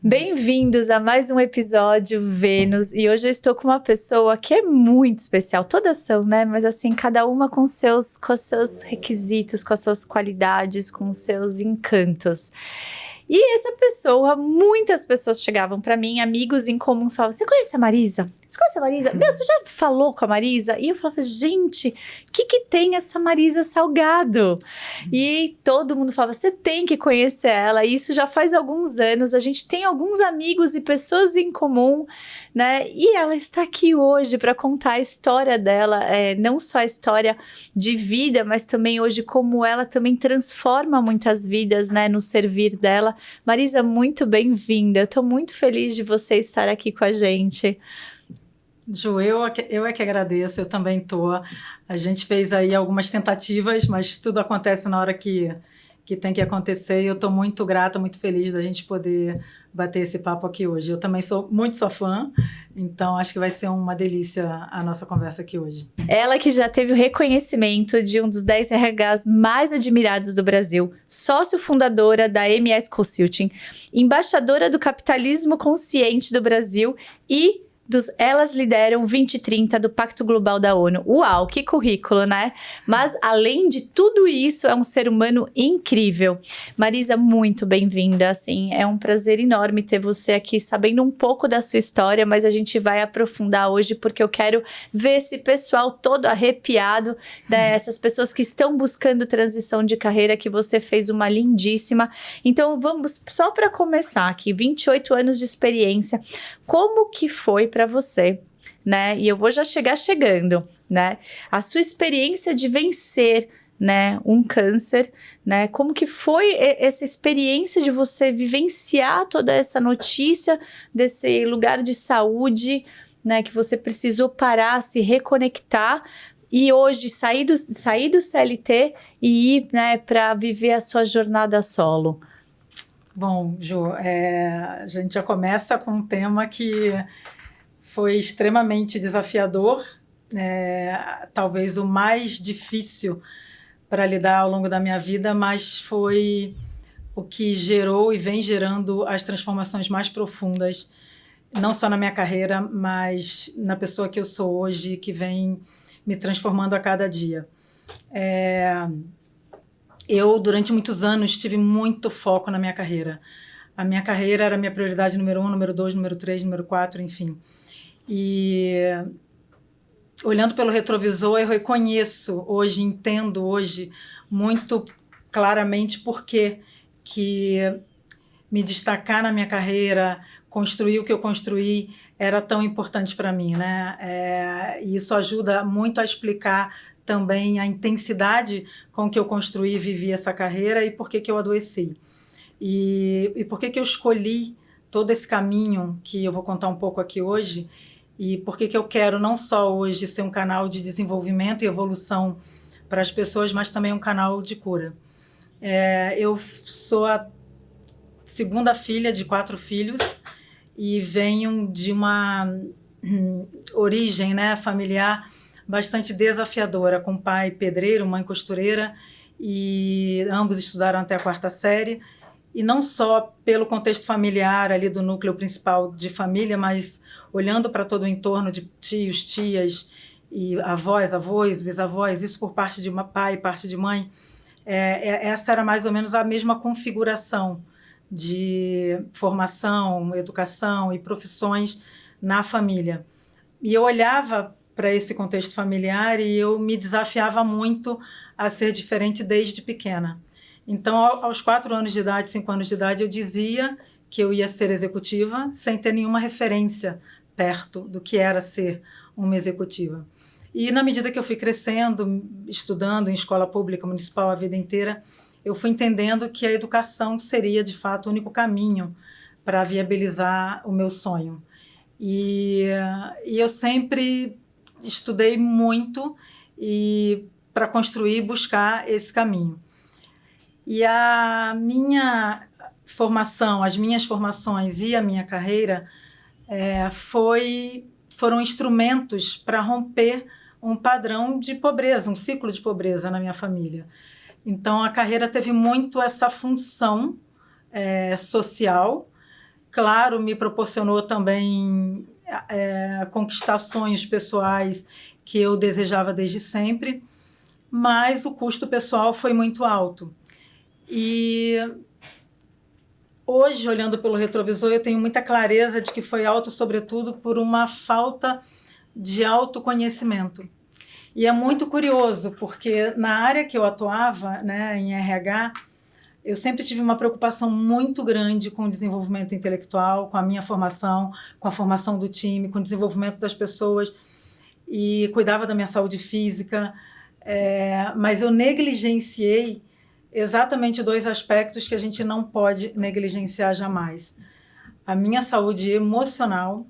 Bem-vindos a mais um episódio Vênus, e hoje eu estou com uma pessoa que é muito especial, todas são, né? Mas assim, cada uma com seus requisitos, com as suas qualidades, com os seus encantos. E essa pessoa, muitas pessoas chegavam para mim, amigos em comum, falavam: você conhece a Marisa? Você conhece a Marisa? Meu, você já falou com a Marisa? E eu falava: gente, o que tem essa Marisa Salgado? E todo mundo falava: você tem que conhecer ela. E isso já faz alguns anos, a gente tem alguns amigos e pessoas em comum, né? E ela está aqui hoje para contar a história dela, não só a história de vida, mas também hoje como ela também transforma muitas vidas, né, no servir dela. Marisa, muito bem-vinda. Eu estou muito feliz de você estar aqui com a gente. Ju, eu é que agradeço, eu também tô. A gente fez aí algumas tentativas, mas tudo acontece na hora que tem que acontecer, e eu tô muito grata, muito feliz da gente poder bater esse papo aqui hoje. Eu também sou muito sua fã, então acho que vai ser uma delícia a nossa conversa aqui hoje. Ela que já teve o reconhecimento de um dos 10 RHs mais admirados do Brasil, sócio fundadora da MS Consulting, embaixadora do capitalismo consciente do Brasil e dos Elas Lideram 2030 do Pacto Global da ONU. Uau, que currículo, né? Mas, além de tudo isso, é um ser humano incrível. Marisa, muito bem-vinda, assim, é um prazer enorme ter você aqui, sabendo um pouco da sua história, mas a gente vai aprofundar hoje, porque eu quero ver esse pessoal todo arrepiado, né? Essas pessoas que estão buscando transição de carreira, que você fez uma lindíssima. Então, vamos, só para começar aqui, 28 anos de experiência, como que foi para você, né? E eu vou já chegando, né? A sua experiência de vencer, né, um câncer, né? Como que foi essa experiência de você vivenciar toda essa notícia desse lugar de saúde, né? Que você precisou parar, se reconectar e hoje sair do CLT e ir, né, para viver a sua jornada solo. Bom, Ju, a gente já começa com um tema que foi extremamente desafiador, talvez o mais difícil para lidar ao longo da minha vida, mas foi o que gerou e vem gerando as transformações mais profundas, não só na minha carreira, mas na pessoa que eu sou hoje, que vem me transformando a cada dia. Eu, durante muitos anos, tive muito foco na minha carreira. A minha carreira era a minha prioridade número 1, número 2, número 3, número 4, enfim. E olhando pelo retrovisor, eu reconheço hoje, entendo hoje muito claramente por que me destacar na minha carreira, construir o que eu construí, era tão importante para mim, né? E isso ajuda muito a explicar também a intensidade com que eu construí e vivi essa carreira e por que eu adoeci. E por que eu escolhi todo esse caminho que eu vou contar um pouco aqui hoje, e por que eu quero não só hoje ser um canal de desenvolvimento e evolução para as pessoas, mas também um canal de cura. Eu sou a segunda filha de 4 filhos e venho de uma origem, né, familiar bastante desafiadora, com pai pedreiro, mãe costureira, e ambos estudaram até a 4ª série. E não só pelo contexto familiar ali do núcleo principal de família, mas olhando para todo o entorno de tios, tias e avós, bisavós, isso por parte de pai e parte de mãe, essa era mais ou menos a mesma configuração de formação, educação e profissões na família. E eu olhava para esse contexto familiar e eu me desafiava muito a ser diferente desde pequena. Então, aos 4 anos de idade, 5 anos de idade, eu dizia que eu ia ser executiva sem ter nenhuma referência perto do que era ser uma executiva. E na medida que eu fui crescendo, estudando em escola pública municipal a vida inteira, eu fui entendendo que a educação seria, de fato, o único caminho para viabilizar o meu sonho. E eu sempre estudei muito para construir e buscar esse caminho. E a minha formação, as minhas formações e a minha carreira foram instrumentos para romper um padrão de pobreza, um ciclo de pobreza na minha família. Então, a carreira teve muito essa função social claro, me proporcionou também conquistar sonhos pessoais que eu desejava desde sempre, mas o custo pessoal foi muito alto. E hoje, olhando pelo retrovisor, eu tenho muita clareza de que foi alto, sobretudo, por uma falta de autoconhecimento. E é muito curioso, porque na área que eu atuava, né, em RH, eu sempre tive uma preocupação muito grande com o desenvolvimento intelectual, com a minha formação, com a formação do time, com o desenvolvimento das pessoas, e cuidava da minha saúde física, mas eu negligenciei exatamente 2 aspectos que a gente não pode negligenciar jamais: a minha saúde emocional,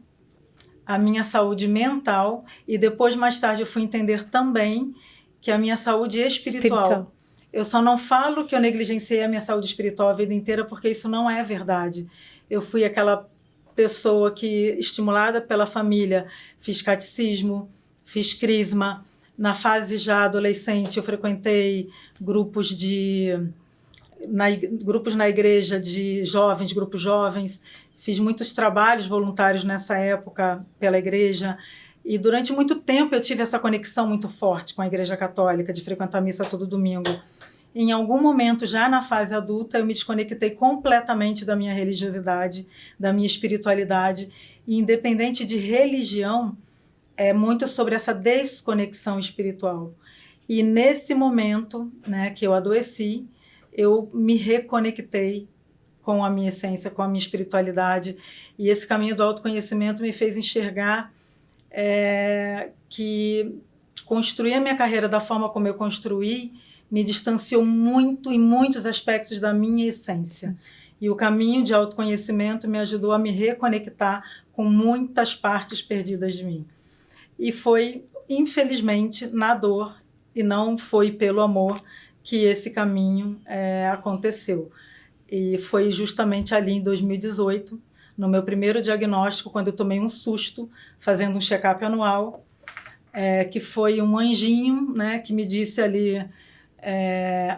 a minha saúde mental, e depois, mais tarde, eu fui entender também que a minha saúde espiritual. Eu só não falo que eu negligenciei a minha saúde espiritual a vida inteira, porque isso não é verdade. Eu fui aquela pessoa que, estimulada pela família, fiz catecismo, fiz crisma. Na fase já adolescente, eu frequentei grupos na igreja de jovens, grupos jovens. Fiz muitos trabalhos voluntários nessa época pela igreja. E durante muito tempo eu tive essa conexão muito forte com a Igreja Católica, de frequentar a missa todo domingo. Em algum momento, já na fase adulta, eu me desconectei completamente da minha religiosidade, da minha espiritualidade. E independente de religião, é muito sobre essa desconexão espiritual. E nesse momento, né, que eu adoeci, eu me reconectei com a minha essência, com a minha espiritualidade. E esse caminho do autoconhecimento me fez enxergar que construir a minha carreira da forma como eu construí me distanciou muito em muitos aspectos da minha essência. E o caminho de autoconhecimento me ajudou a me reconectar com muitas partes perdidas de mim. E foi, infelizmente, na dor, e não foi pelo amor, que esse caminho aconteceu. E foi justamente ali em 2018, no meu primeiro diagnóstico, quando eu tomei um susto, fazendo um check-up anual, que foi um anjinho, né, que me disse ali,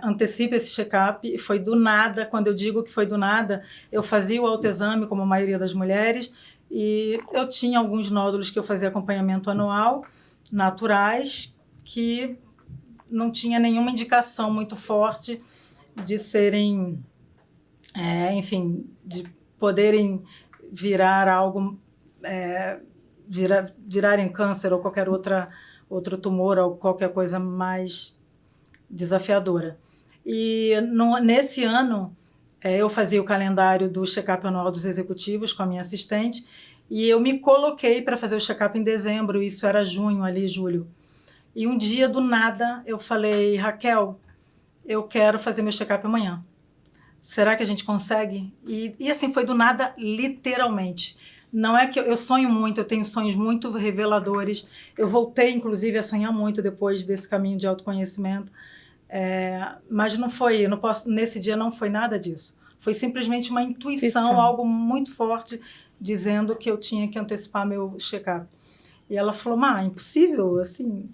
antecipa esse check-up. E foi do nada. Quando eu digo que foi do nada, eu fazia o autoexame, como a maioria das mulheres, e eu tinha alguns nódulos que eu fazia acompanhamento anual, naturais, que não tinha nenhuma indicação muito forte de serem, enfim, de poderem virar algo, virarem câncer ou qualquer outro tumor ou qualquer coisa mais desafiadora. E nesse ano, eu fazia o calendário do check-up anual dos executivos com a minha assistente, e eu me coloquei para fazer o check-up em dezembro, isso era junho, ali, julho. E um dia, do nada, eu falei: Raquel, eu quero fazer meu check-up amanhã. Será que a gente consegue? E assim, foi do nada, literalmente. Não é que eu sonho muito, eu tenho sonhos muito reveladores. Eu voltei, inclusive, a sonhar muito depois desse caminho de autoconhecimento. Mas não foi, nesse dia não foi nada disso. Foi simplesmente uma intuição, algo muito forte, dizendo que eu tinha que antecipar meu check-up. E ela falou: impossível, assim.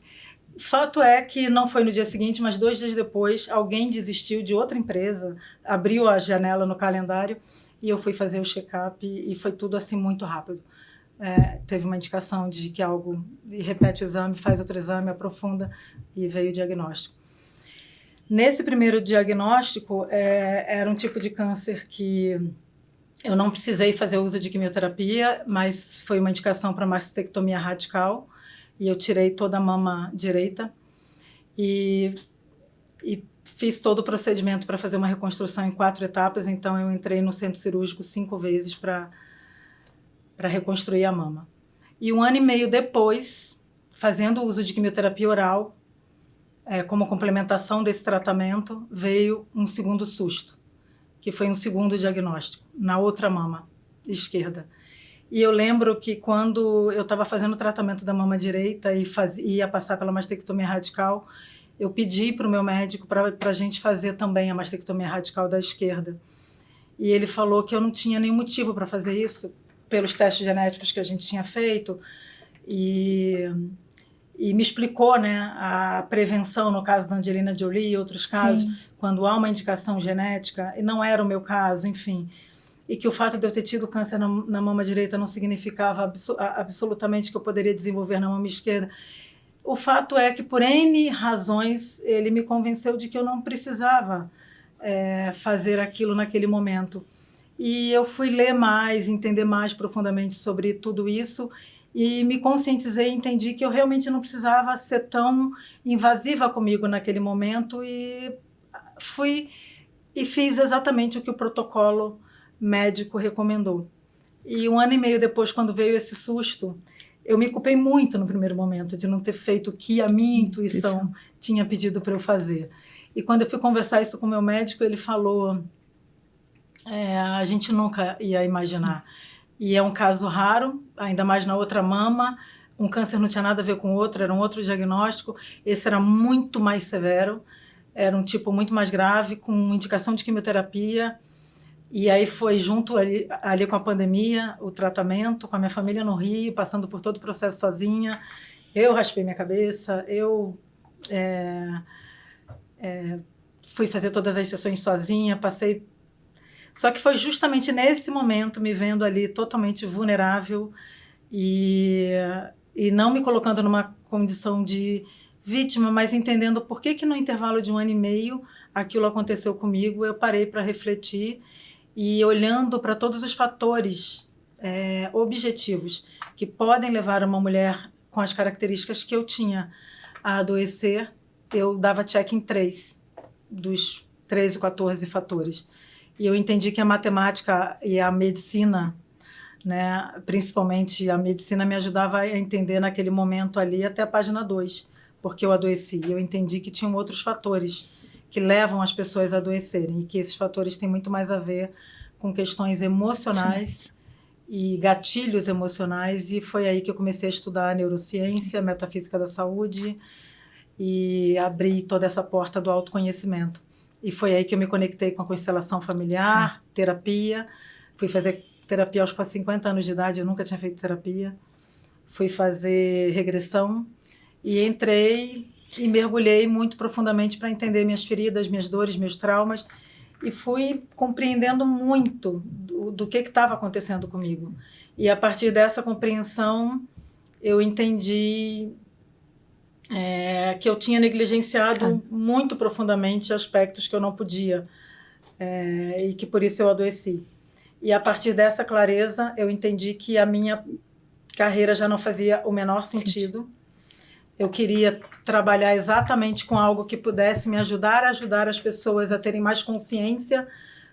Fato é que não foi no dia seguinte, mas 2 dias depois, alguém desistiu de outra empresa, abriu a janela no calendário e eu fui fazer o check-up e foi tudo assim muito rápido. Teve uma indicação de que algo, e repete o exame, faz outro exame, aprofunda, e veio o diagnóstico. Nesse primeiro diagnóstico, era um tipo de câncer que eu não precisei fazer uso de quimioterapia, mas foi uma indicação para mastectomia radical, e eu tirei toda a mama direita e fiz todo o procedimento para fazer uma reconstrução em 4 etapas. Então, eu entrei no centro cirúrgico 5 vezes para reconstruir a mama. E 1 ano e meio depois, fazendo uso de quimioterapia oral, como complementação desse tratamento, veio um segundo susto, que foi um segundo diagnóstico, na outra mama esquerda. E eu lembro que quando eu estava fazendo o tratamento da mama direita e ia passar pela mastectomia radical, eu pedi para o meu médico para a gente fazer também a mastectomia radical da esquerda. E ele falou que eu não tinha nenhum motivo para fazer isso, pelos testes genéticos que a gente tinha feito, e me explicou, né, a prevenção no caso da Angelina Jolie e outros casos, quando há uma indicação genética, e não era o meu caso, enfim. e que o fato de eu ter tido câncer na mama direita não significava absolutamente que eu poderia desenvolver na mama esquerda. O fato é que, por N razões, ele me convenceu de que eu não precisava fazer aquilo naquele momento. E eu fui ler mais, entender mais profundamente sobre tudo isso e me conscientizei e entendi que eu realmente não precisava ser tão invasiva comigo naquele momento e fiz exatamente o que o protocolo médico recomendou. E 1 ano e meio depois, quando veio esse susto, eu me culpei muito no primeiro momento de não ter feito o que a minha intuição tinha pedido para eu fazer. E quando eu fui conversar isso com o meu médico, ele falou, a gente nunca ia imaginar. E é um caso raro, ainda mais na outra mama, um câncer não tinha nada a ver com o outro, era um outro diagnóstico, esse era muito mais severo, era um tipo muito mais grave, com indicação de quimioterapia. E aí foi junto ali com a pandemia, o tratamento, com a minha família no Rio, passando por todo o processo sozinha. Eu raspei minha cabeça, eu fui fazer todas as sessões sozinha, passei... Só que foi justamente nesse momento, me vendo ali totalmente vulnerável e não me colocando numa condição de vítima, mas entendendo por que no intervalo de 1 ano e meio aquilo aconteceu comigo, eu parei para refletir e olhando para todos os fatores objetivos que podem levar uma mulher com as características que eu tinha a adoecer, eu dava check em 3 dos 13, 14 fatores. E eu entendi que a matemática e a medicina, né, principalmente a medicina, me ajudava a entender naquele momento ali até a página 2, porque eu adoeci. Eu entendi que tinham outros fatores que levam as pessoas a adoecerem e que esses fatores têm muito mais a ver com questões emocionais e gatilhos emocionais. E foi aí que eu comecei a estudar neurociência, metafísica da saúde e abri toda essa porta do autoconhecimento. E foi aí que eu me conectei com a constelação familiar, terapia. Fui fazer terapia aos 50 anos de idade, eu nunca tinha feito terapia. Fui fazer regressão e entrei e mergulhei muito profundamente para entender minhas feridas, minhas dores, meus traumas. E fui compreendendo muito do que estava acontecendo comigo. E a partir dessa compreensão, eu entendi... que eu tinha negligenciado muito profundamente aspectos que eu não podia e que por isso eu adoeci. E a partir dessa clareza eu entendi que a minha carreira já não fazia o menor sentido. Eu queria trabalhar exatamente com algo que pudesse me ajudar a ajudar as pessoas a terem mais consciência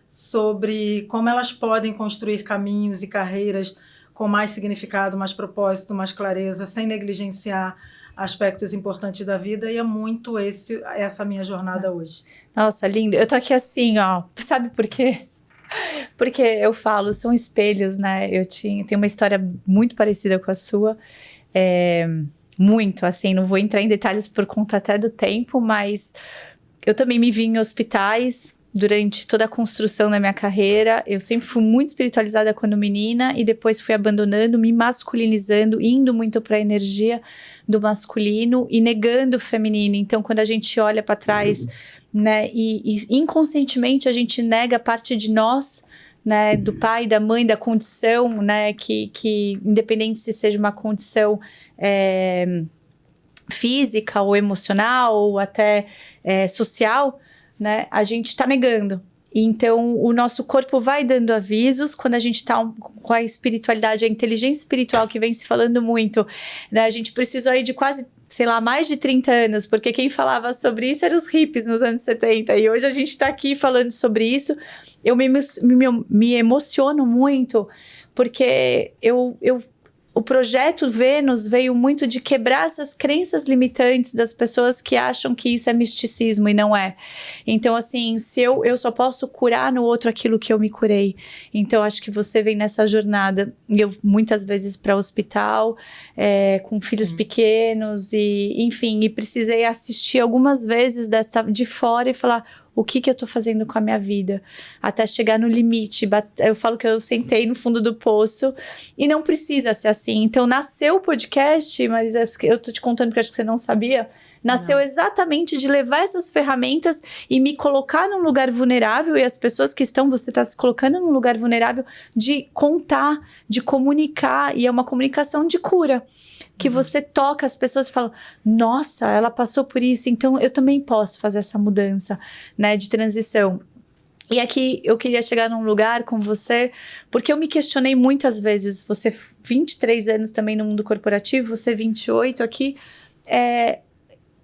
sobre como elas podem construir caminhos e carreiras com mais significado, mais propósito, mais clareza, sem negligenciar aspectos importantes da vida, e é muito essa minha jornada hoje. Nossa, lindo. Eu tô aqui assim, ó. Sabe por quê? Porque eu falo, são espelhos, né? Eu tenho uma história muito parecida com a sua. Muito, assim, não vou entrar em detalhes por conta até do tempo, mas eu também me vi em hospitais durante toda a construção da minha carreira. Eu sempre fui muito espiritualizada quando menina e depois fui abandonando, me masculinizando, indo muito para a energia do masculino e negando o feminino. Então, quando a gente olha para trás, né, e inconscientemente a gente nega parte de nós, né, do pai, da mãe, da condição, né, que independente se seja uma condição física ou emocional ou até social, né, a gente está negando. Então, o nosso corpo vai dando avisos quando a gente está com a espiritualidade, a inteligência espiritual que vem se falando muito, né? A gente precisou aí de quase, sei lá, mais de 30 anos, porque quem falava sobre isso eram os hippies nos anos 70, e hoje a gente está aqui falando sobre isso. Eu me emociono muito, porque o projeto Vênus veio muito de quebrar essas crenças limitantes das pessoas que acham que isso é misticismo e não é. Então, assim, se eu só posso curar no outro aquilo que eu me curei. Então, acho que você vem nessa jornada. Eu, muitas vezes, para o hospital, com filhos pequenos, e enfim, e precisei assistir algumas vezes de fora e falar... o que eu tô fazendo com a minha vida, até chegar no limite. Eu falo que eu sentei no fundo do poço e não precisa ser assim. Então, nasceu o podcast, Marisa, eu tô te contando porque acho que você não sabia, nasceu exatamente de levar essas ferramentas e me colocar num lugar vulnerável, e as pessoas que estão, você tá se colocando num lugar vulnerável, de contar, de comunicar, e é uma comunicação de cura, que você toca as pessoas e fala, nossa, ela passou por isso, então eu também posso fazer essa mudança, né, de transição. E aqui eu queria chegar num lugar com você, porque eu me questionei muitas vezes, você 23 anos também no mundo corporativo, você 28 aqui,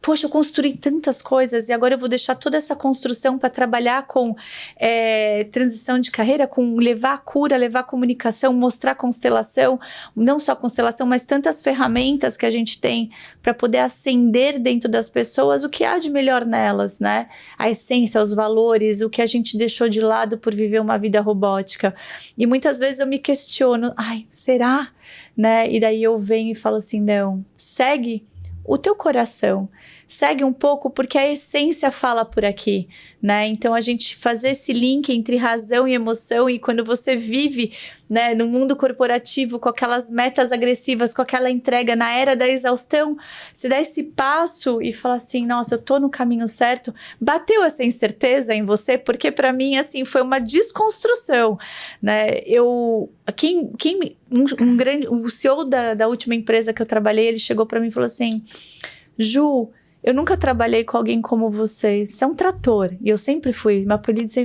poxa, eu construí tantas coisas e agora eu vou deixar toda essa construção para trabalhar com transição de carreira, com levar a cura, levar a comunicação, mostrar constelação, não só constelação, mas tantas ferramentas que a gente tem para poder acender dentro das pessoas o que há de melhor nelas, né? A essência, os valores, o que a gente deixou de lado por viver uma vida robótica. E muitas vezes eu me questiono, ai, será? Né? E daí eu venho e falo assim, não, segue o teu coração, segue um pouco, porque a essência fala por aqui, né? Então, a gente fazer esse link entre razão e emoção, e quando você vive, né, no mundo corporativo, com aquelas metas agressivas, com aquela entrega na era da exaustão, se dá esse passo e fala assim, nossa, eu tô no caminho certo, bateu essa incerteza em você? Porque para mim, assim, foi uma desconstrução, né? O CEO da última empresa que eu trabalhei, ele chegou para mim e falou assim, Ju, eu nunca trabalhei com alguém como você. Você é um trator. E eu sempre fui.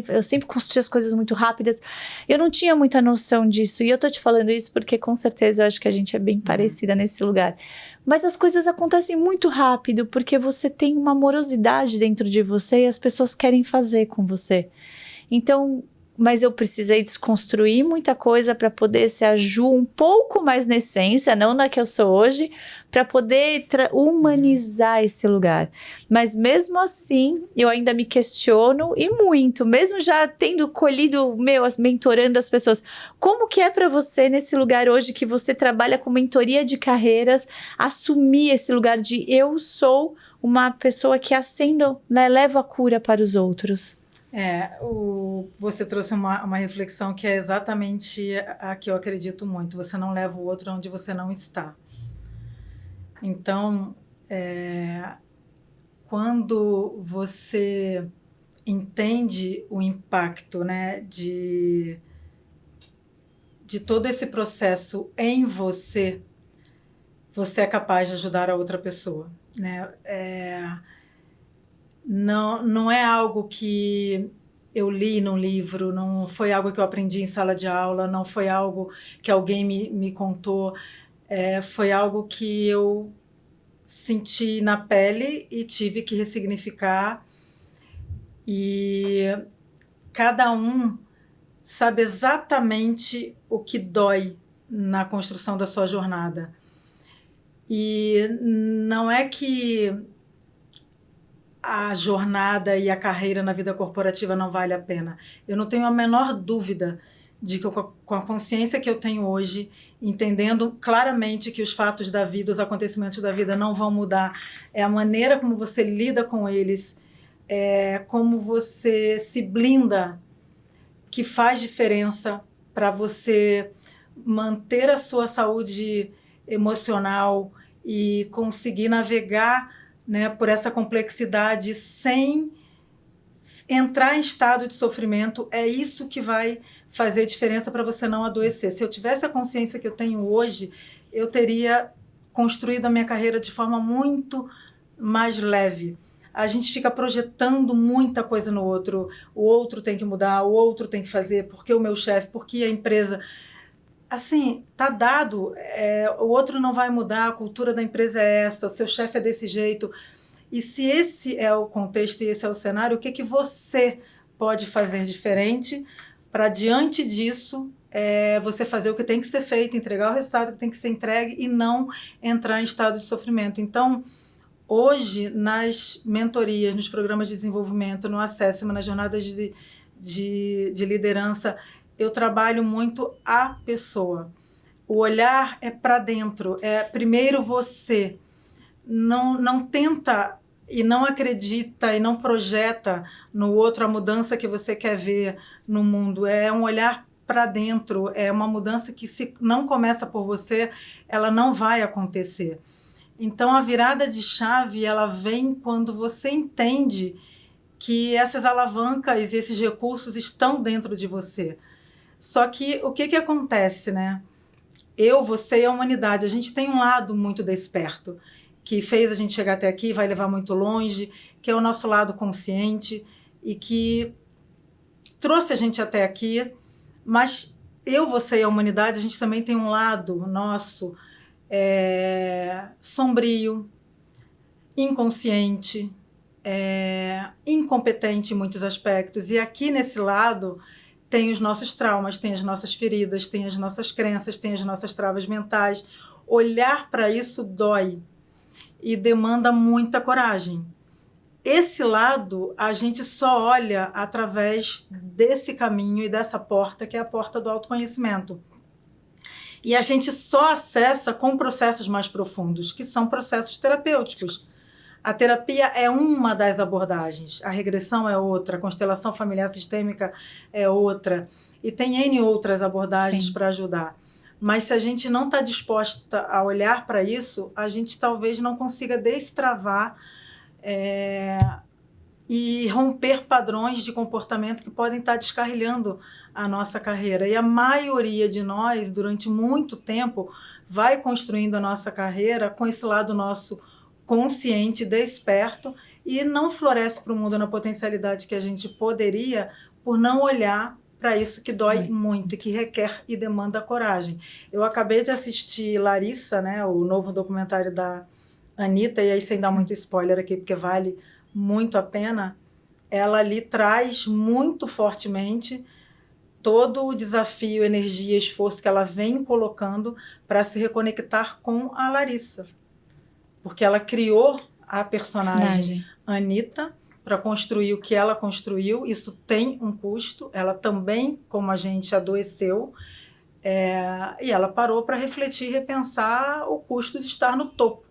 Eu sempre construí as coisas muito rápidas. Eu não tinha muita noção disso. E eu tô te falando isso porque, com certeza, eu acho que a gente é bem parecida nesse lugar. Mas as coisas acontecem muito rápido porque você tem uma amorosidade dentro de você e as pessoas querem fazer com você. Então, mas eu precisei desconstruir muita coisa para poder ser a Ju um pouco mais na essência, não na que eu sou hoje, para poder humanizar esse lugar. Mas mesmo assim, eu ainda me questiono, e muito, mesmo já tendo colhido, mentorando as pessoas, como que é para você nesse lugar hoje que você trabalha com mentoria de carreiras, assumir esse lugar de eu sou uma pessoa que acendo, né, leva a cura para os outros? Você trouxe uma reflexão que é exatamente a que eu acredito muito. Você não leva o outro onde você não está. Então, quando você entende o impacto, né, de todo esse processo em você, você é capaz de ajudar a outra pessoa, né? Não é algo que eu li num livro, não foi algo que eu aprendi em sala de aula, não foi algo que alguém me contou, foi algo que eu senti na pele e tive que ressignificar. E cada um sabe exatamente o que dói na construção da sua jornada. E não é que a jornada e a carreira na vida corporativa não vale a pena. Eu não tenho a menor dúvida de que, com a consciência que eu tenho hoje, entendendo claramente que os fatos da vida, os acontecimentos da vida não vão mudar, é a maneira como você lida com eles, como você se blinda, que faz diferença para você manter a sua saúde emocional e conseguir navegar, né, por essa complexidade sem entrar em estado de sofrimento. É isso que vai fazer diferença para você não adoecer. Se eu tivesse a consciência que eu tenho hoje, eu teria construído a minha carreira de forma muito mais leve. A gente fica projetando muita coisa no outro. O outro tem que mudar, o outro tem que fazer, porque o meu chefe, porque a empresa... Assim, tá dado, o outro não vai mudar, a cultura da empresa é essa, o seu chefe é desse jeito. E se esse é o contexto e esse é o cenário, o que você pode fazer diferente para, diante disso, você fazer o que tem que ser feito, entregar o resultado que tem que ser entregue e não entrar em estado de sofrimento. Então, hoje, nas mentorias, nos programas de desenvolvimento, no Assessment, nas jornadas de liderança, eu trabalho muito a pessoa. O olhar é para dentro, primeiro você. Não tenta e não acredita e não projeta no outro a mudança que você quer ver no mundo. É um olhar para dentro, é uma mudança que, se não começa por você, ela não vai acontecer. Então, a virada de chave, ela vem quando você entende que essas alavancas e esses recursos estão dentro de você. Só que o que acontece, né? Eu, você e a humanidade, a gente tem um lado muito desperto, que fez a gente chegar até aqui, vai levar muito longe, que é o nosso lado consciente e que trouxe a gente até aqui. Mas eu, você e a humanidade, a gente também tem um lado nosso sombrio, inconsciente, incompetente em muitos aspectos. E aqui nesse lado tem os nossos traumas, tem as nossas feridas, tem as nossas crenças, tem as nossas travas mentais. Olhar para isso dói e demanda muita coragem. Esse lado a gente só olha através desse caminho e dessa porta, que é a porta do autoconhecimento. E a gente só acessa com processos mais profundos, que são processos terapêuticos. A terapia é uma das abordagens, a regressão é outra, a constelação familiar sistêmica é outra, e tem N outras abordagens para ajudar. Mas se a gente não está disposta a olhar para isso, a gente talvez não consiga destravar e romper padrões de comportamento que podem estar descarrilhando a nossa carreira. E a maioria de nós, durante muito tempo, vai construindo a nossa carreira com esse lado nosso consciente, desperto, e não floresce para o mundo na potencialidade que a gente poderia por não olhar para isso que dói muito e que requer e demanda coragem. Eu acabei de assistir Larissa, né, o novo documentário da Anitta, e aí sem dar muito spoiler aqui, porque vale muito a pena. Ela ali traz muito fortemente todo o desafio, energia, esforço que ela vem colocando para se reconectar com a Larissa. Porque ela criou a personagem Anitta para construir o que ela construiu. Isso tem um custo. Ela também, como a gente, adoeceu. E ela parou para refletir e repensar o custo de estar no topo.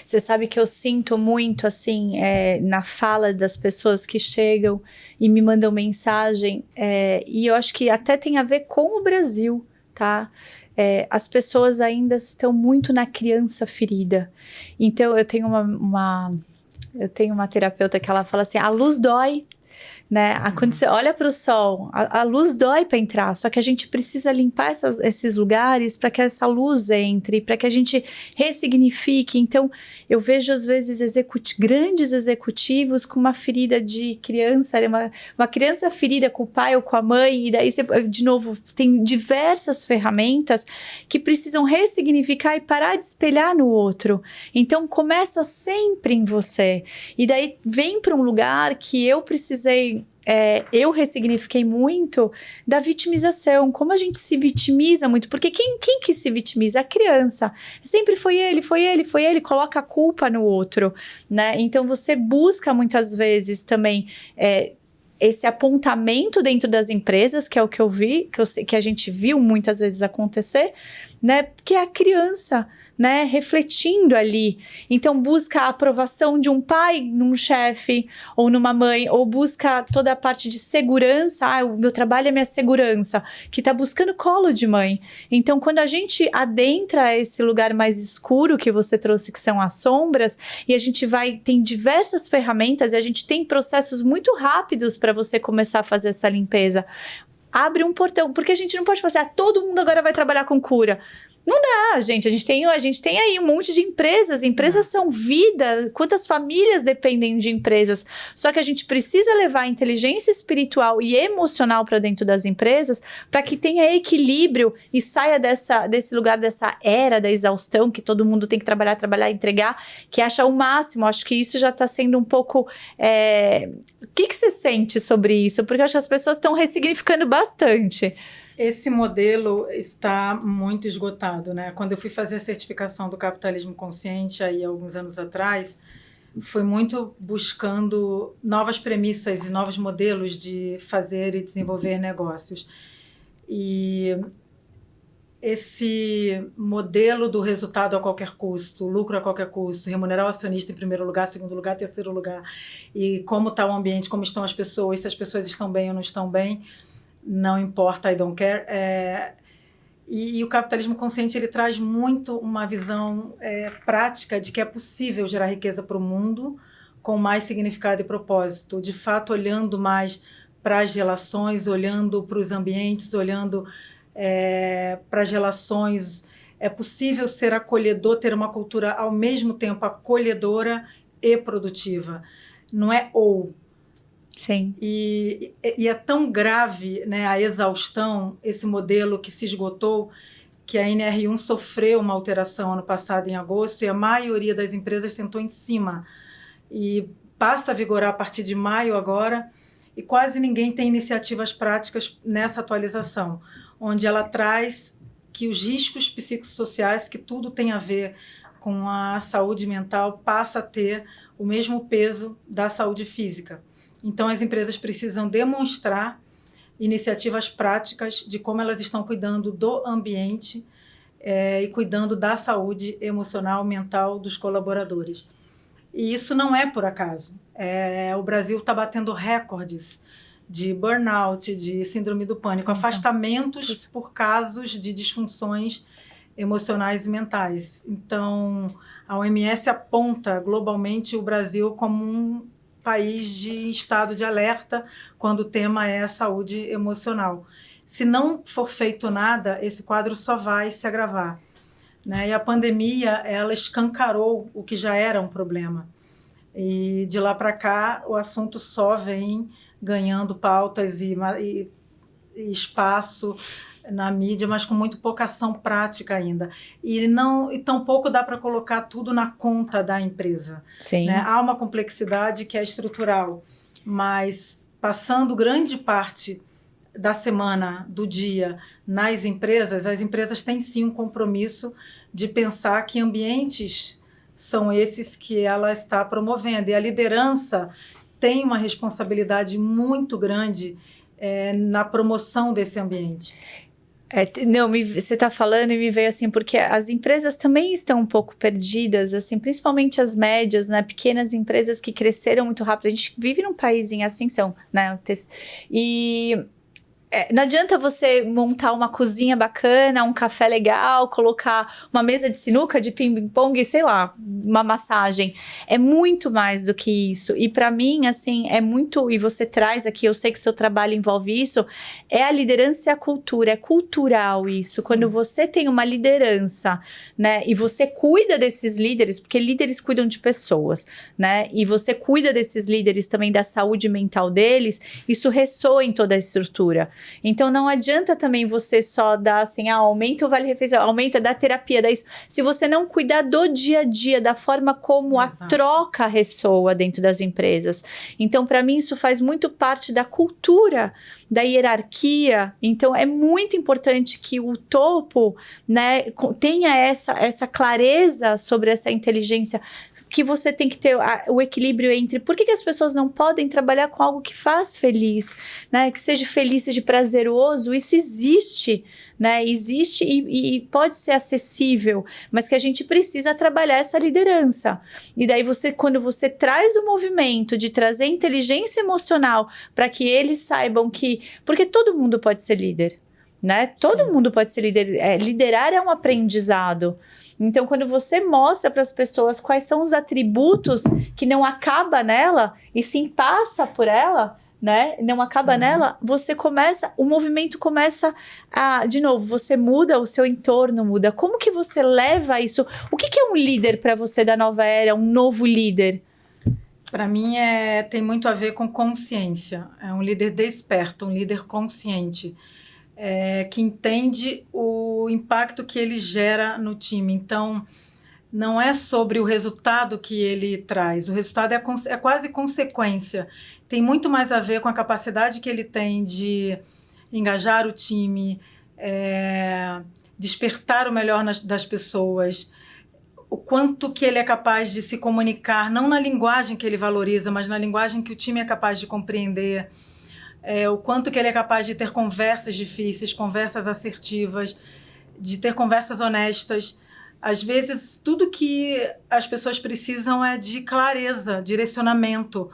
Você sabe que eu sinto muito, assim, na fala das pessoas que chegam e me mandam mensagem, e eu acho que até tem a ver com o Brasil, tá? As pessoas ainda estão muito na criança ferida. Então, eu tenho uma terapeuta que ela fala assim, a luz dói, né? Quando você olha para o sol, a luz dói para entrar, só que a gente precisa limpar esses lugares para que essa luz entre, para que a gente ressignifique. Então, eu vejo às vezes grandes executivos com uma ferida de criança, uma criança ferida com o pai ou com a mãe, e daí você, de novo, tem diversas ferramentas que precisam ressignificar e parar de espelhar no outro. Então, começa sempre em você. E daí vem para um lugar que eu precisei. Eu ressignifiquei muito da vitimização, como a gente se vitimiza muito, porque quem que se vitimiza? A criança. Sempre foi ele, coloca a culpa no outro, né? Então você busca muitas vezes também esse apontamento dentro das empresas, que é o que eu vi, que a gente viu muitas vezes acontecer, né? Que é a criança, né, refletindo ali. Então busca a aprovação de um pai num chefe ou numa mãe, ou busca toda a parte de segurança, o meu trabalho é minha segurança, que tá buscando colo de mãe. Então quando a gente adentra esse lugar mais escuro que você trouxe, que são as sombras, e a gente tem diversas ferramentas, e a gente tem processos muito rápidos para você começar a fazer essa limpeza. Abre um portão, porque a gente não pode fazer, todo mundo agora vai trabalhar com cura. Não dá, gente. A gente tem aí um monte de empresas. Empresas são vida. Quantas famílias dependem de empresas? Só que a gente precisa levar a inteligência espiritual e emocional para dentro das empresas para que tenha equilíbrio e saia desse lugar, dessa era da exaustão, que todo mundo tem que trabalhar, entregar, que acha o máximo. Acho que isso já está sendo um pouco... O que você sente sobre isso? Porque eu acho que as pessoas estão ressignificando bastante. Esse modelo está muito esgotado, né? Quando eu fui fazer a certificação do capitalismo consciente, aí alguns anos atrás, foi muito buscando novas premissas e novos modelos de fazer e desenvolver negócios. E esse modelo do resultado a qualquer custo, lucro a qualquer custo, remunerar o acionista em primeiro lugar, segundo lugar, terceiro lugar, e como está o ambiente, como estão as pessoas, se as pessoas estão bem ou não estão bem, não importa, I don't care. E o capitalismo consciente, ele traz muito uma visão prática de que é possível gerar riqueza para o mundo com mais significado e propósito, de fato olhando mais para as relações, olhando para os ambientes, olhando para as relações. É possível ser acolhedor, ter uma cultura ao mesmo tempo acolhedora e produtiva. Não é ou. Sim. E é tão grave, né, a exaustão, esse modelo que se esgotou, que a NR1 sofreu uma alteração ano passado, em agosto, e a maioria das empresas sentou em cima. E passa a vigorar a partir de maio agora, e quase ninguém tem iniciativas práticas nessa atualização, onde ela traz que os riscos psicossociais, que tudo tem a ver com a saúde mental, passa a ter o mesmo peso da saúde física. Então, as empresas precisam demonstrar iniciativas práticas de como elas estão cuidando do ambiente e cuidando da saúde emocional, mental dos colaboradores. E isso não é por acaso. O Brasil está batendo recordes de burnout, de síndrome do pânico, afastamentos por casos de disfunções emocionais e mentais. Então, a OMS aponta globalmente o Brasil como um país de estado de alerta quando o tema é a saúde emocional. Se não for feito nada, esse quadro só vai se agravar, né? E a pandemia, ela escancarou o que já era um problema. E de lá para cá, o assunto só vem ganhando pautas e espaço na mídia, mas com muito pouca ação prática ainda. E tampouco dá para colocar tudo na conta da empresa. Sim. Né? Há uma complexidade que é estrutural, mas passando grande parte da semana, do dia, nas empresas, as empresas têm sim um compromisso de pensar que ambientes são esses que ela está promovendo. E a liderança tem uma responsabilidade muito grande na promoção desse ambiente. Você está falando e me veio assim, porque as empresas também estão um pouco perdidas, assim, principalmente as médias, né, pequenas empresas que cresceram muito rápido. A gente vive num país em ascensão, né, e não adianta você montar uma cozinha bacana, um café legal, colocar uma mesa de sinuca, de ping-pong, sei lá, uma massagem. É muito mais do que isso. E para mim, assim, é muito... E você traz aqui, eu sei que seu trabalho envolve isso, é a liderança e a cultura. É cultural isso. Quando você tem uma liderança, né, e você cuida desses líderes, porque líderes cuidam de pessoas, né, e você cuida desses líderes também da saúde mental deles, isso ressoa em toda a estrutura. Então, não adianta também você só dar assim, aumenta o vale-refeição, aumenta da terapia, daí, se você não cuidar do dia a dia, da forma como Exato. A troca ressoa dentro das empresas. Então, para mim, isso faz muito parte da cultura, da hierarquia. Então, é muito importante que o topo, né, tenha essa clareza sobre essa inteligência, que você tem que ter o equilíbrio entre por que as pessoas não podem trabalhar com algo que faz feliz, né? Que seja feliz, seja prazeroso. Isso existe, né? Existe e pode ser acessível, mas que a gente precisa trabalhar essa liderança. E daí quando você traz o movimento de trazer inteligência emocional para que eles saibam que... Porque todo mundo pode ser líder, né? Todo mundo pode ser líder. Liderar é um aprendizado. Então, quando você mostra para as pessoas quais são os atributos que não acaba nela e sim passa por ela, né? Não acaba nela, o movimento começa a, de novo, você muda, o seu entorno muda. Como que você leva isso? O que é um líder para você da nova era, um novo líder? Para mim, tem muito a ver com consciência. É um líder desperto, um líder consciente. Que entende o impacto que ele gera no time. Então, não é sobre o resultado que ele traz. O resultado é quase consequência. Tem muito mais a ver com a capacidade que ele tem de engajar o time, despertar o melhor das pessoas, o quanto que ele é capaz de se comunicar, não na linguagem que ele valoriza, mas na linguagem que o time é capaz de compreender. O quanto que ele é capaz de ter conversas difíceis, conversas assertivas, de ter conversas honestas. Às vezes, tudo que as pessoas precisam é de clareza, direcionamento,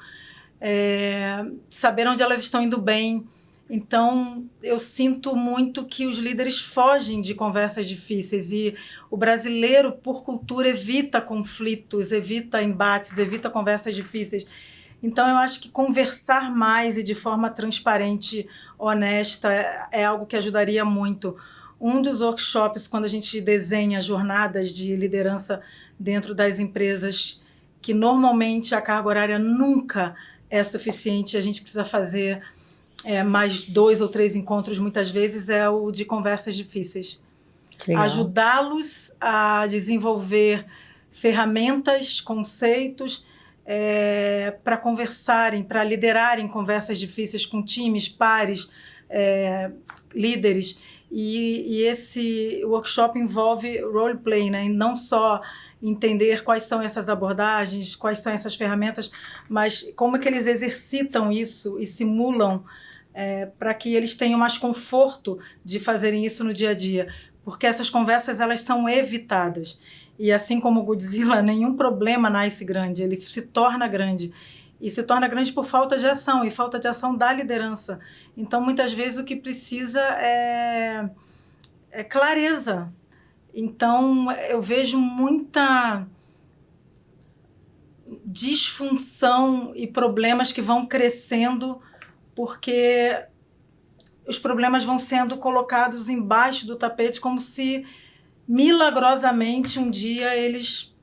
saber onde elas estão indo bem. Então, eu sinto muito que os líderes fogem de conversas difíceis e o brasileiro, por cultura, evita conflitos, evita embates, evita conversas difíceis. Então, eu acho que conversar mais e de forma transparente, honesta, é algo que ajudaria muito. Um dos workshops, quando a gente desenha jornadas de liderança dentro das empresas, que normalmente a carga horária nunca é suficiente, a gente precisa fazer mais 2 ou 3 encontros, muitas vezes, é o de conversas difíceis. Ajudá-los a desenvolver ferramentas, conceitos, para conversarem, para liderarem conversas difíceis com times, pares, líderes. E esse workshop envolve roleplay, né? E não só entender quais são essas abordagens, quais são essas ferramentas, mas como é que eles exercitam isso e simulam para que eles tenham mais conforto de fazerem isso no dia a dia. Porque essas conversas, elas são evitadas. E assim como o Godzilla, nenhum problema nasce grande, ele se torna grande. E se torna grande por falta de ação, e falta de ação da liderança. Então, muitas vezes, o que precisa é clareza. Então, eu vejo muita disfunção e problemas que vão crescendo porque os problemas vão sendo colocados embaixo do tapete como se, milagrosamente, um dia eles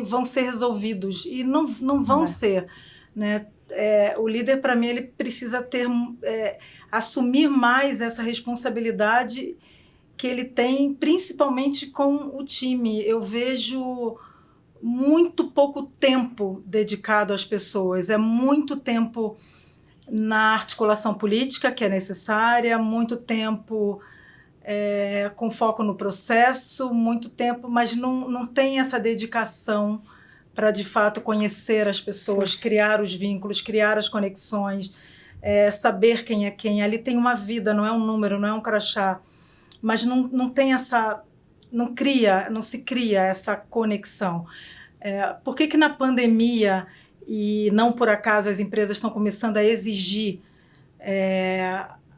vão ser resolvidos. E não vão ser, né? O líder, para mim, ele precisa assumir mais essa responsabilidade que ele tem, principalmente com o time. Eu vejo muito pouco tempo dedicado às pessoas, muito tempo na articulação política, que é necessária, muito tempo com foco no processo, muito tempo, mas não tem essa dedicação para, de fato, conhecer as pessoas, sim, criar os vínculos, criar as conexões, saber quem é quem. Ali tem uma vida, não é um número, não é um crachá, mas não tem essa... não se cria essa conexão. Por que na pandemia, e não por acaso as empresas estão começando a exigir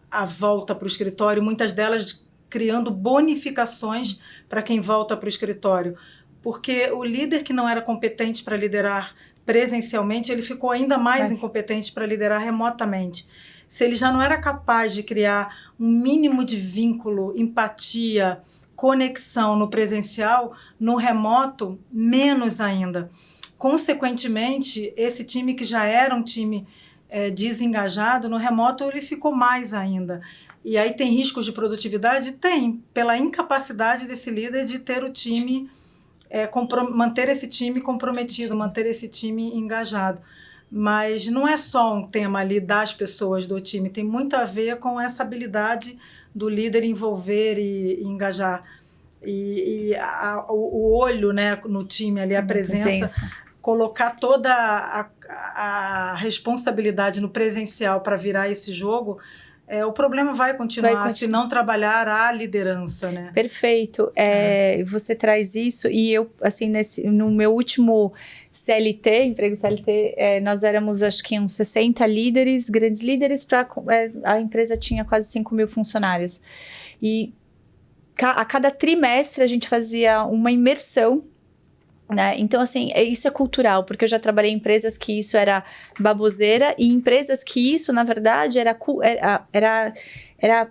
a volta para o escritório, muitas delas criando bonificações para quem volta para o escritório? Porque o líder que não era competente para liderar presencialmente, ele ficou ainda mais incompetente para liderar remotamente. Se ele já não era capaz de criar um mínimo de vínculo, empatia, conexão no presencial, no remoto, menos ainda. Consequentemente, esse time que já era um time desengajado, no remoto ele ficou mais ainda. E aí tem riscos de produtividade? Tem, pela incapacidade desse líder de ter o time, manter esse time comprometido, manter esse time engajado. Mas não é só um tema ali das pessoas do time, tem muito a ver com essa habilidade do líder envolver e engajar. O olho, né, no time ali, a presença, colocar toda a responsabilidade no presencial para virar esse jogo, o problema vai continuar se não trabalhar a liderança, né? Perfeito. Você traz isso, e eu, assim, no meu último CLT, emprego CLT, nós éramos, acho que uns 60 líderes, grandes líderes, a empresa tinha quase 5 mil funcionários. E a cada trimestre a gente fazia uma imersão, né? Então, assim, isso é cultural, porque eu já trabalhei em empresas que isso era baboseira e empresas que isso, na verdade, era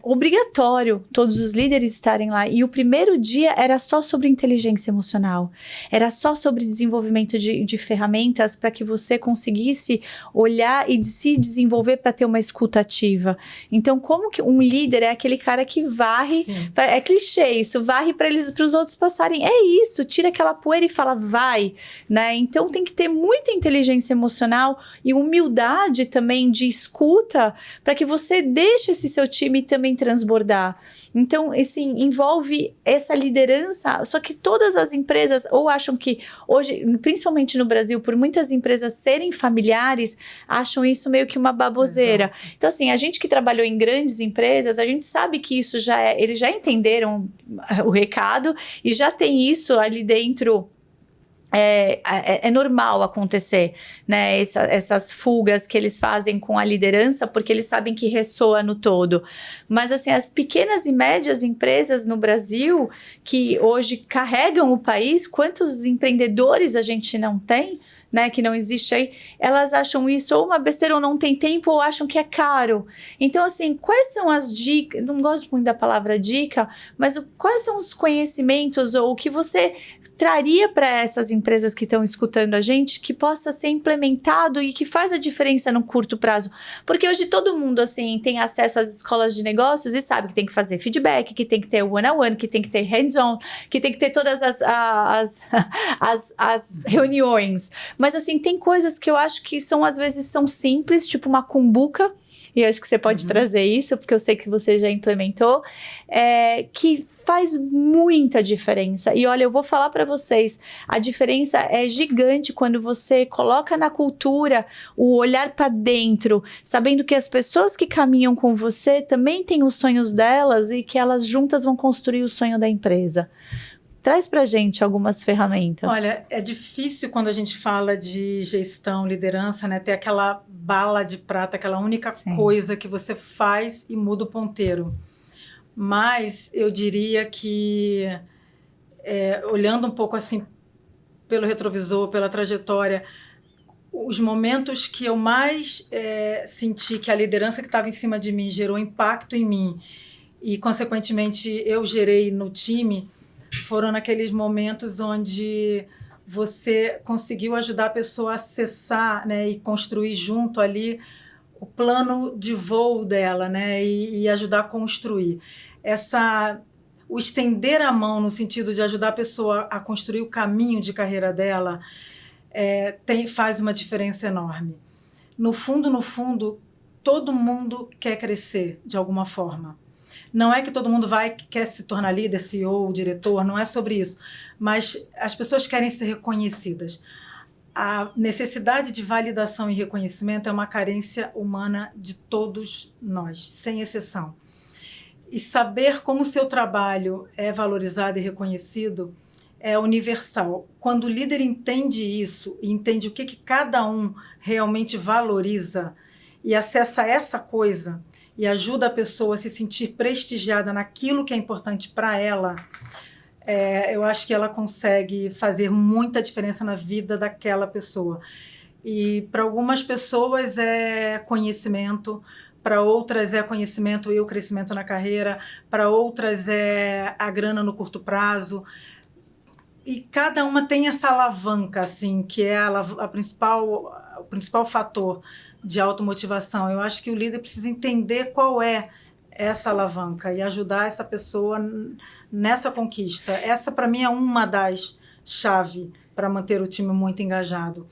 obrigatório todos os líderes estarem lá. E o primeiro dia era só sobre inteligência emocional, era só sobre desenvolvimento de ferramentas para que você conseguisse olhar e se desenvolver para ter uma escuta ativa. Então, como que um líder é aquele cara que varre, é clichê isso, varre para os outros passarem, é isso, tira aquela poeira e fala, vai, né? Então tem que ter muita inteligência emocional e humildade também de escuta para que você deixe esse seu time também transbordar. Então, assim, envolve essa liderança, só que todas as empresas ou acham que hoje, principalmente no Brasil, por muitas empresas serem familiares, acham isso meio que uma baboseira. Então, assim, a gente que trabalhou em grandes empresas, a gente sabe que isso eles já entenderam o recado e já tem isso ali dentro. É normal acontecer, né? Essas fugas que eles fazem com a liderança, porque eles sabem que ressoa no todo. Mas, assim, as pequenas e médias empresas no Brasil, que hoje carregam o país, quantos empreendedores a gente não tem, né, que não existe aí, elas acham isso ou uma besteira ou não tem tempo ou acham que é caro. Então, assim, quais são as dicas, não gosto muito da palavra dica, mas quais são os conhecimentos ou o que você traria para essas empresas que estão escutando a gente que possa ser implementado e que faz a diferença no curto prazo? Porque hoje todo mundo, assim, tem acesso às escolas de negócios e sabe que tem que fazer feedback, que tem que ter one-on-one, que tem que ter hands-on, que tem que ter todas as reuniões. Mas, assim, tem coisas que eu acho que às vezes são simples, tipo uma cumbuca, e eu acho que você pode trazer isso, porque eu sei que você já implementou, que faz muita diferença. E olha, eu vou falar para vocês, a diferença é gigante quando você coloca na cultura o olhar para dentro, sabendo que as pessoas que caminham com você também têm os sonhos delas e que elas juntas vão construir o sonho da empresa. Traz pra gente algumas ferramentas. Olha, é difícil quando a gente fala de gestão, liderança, né? Ter aquela bala de prata, aquela única coisa que você faz e muda o ponteiro. Mas eu diria que, olhando um pouco assim pelo retrovisor, pela trajetória, os momentos que eu mais senti que a liderança que estava em cima de mim gerou impacto em mim e, consequentemente, eu gerei no time, foram naqueles momentos onde você conseguiu ajudar a pessoa a acessar, né, e construir junto ali o plano de voo dela, né, e ajudar a construir. O estender a mão no sentido de ajudar a pessoa a construir o caminho de carreira dela faz uma diferença enorme. No fundo, todo mundo quer crescer de alguma forma. Não é que todo mundo quer se tornar líder, CEO, diretor, não é sobre isso. Mas as pessoas querem ser reconhecidas. A necessidade de validação e reconhecimento é uma carência humana de todos nós, sem exceção. E saber como o seu trabalho é valorizado e reconhecido é universal. Quando o líder entende isso, e entende o que cada um realmente valoriza e acessa essa coisa, e ajuda a pessoa a se sentir prestigiada naquilo que é importante para ela, eu acho que ela consegue fazer muita diferença na vida daquela pessoa. E para algumas pessoas é conhecimento, para outras é conhecimento e o crescimento na carreira, para outras é a grana no curto prazo. E cada uma tem essa alavanca, assim, que é o principal fator de automotivação. Eu acho que o líder precisa entender qual é essa alavanca e ajudar essa pessoa nessa conquista. Essa, para mim, é uma das chaves para manter o time muito engajado.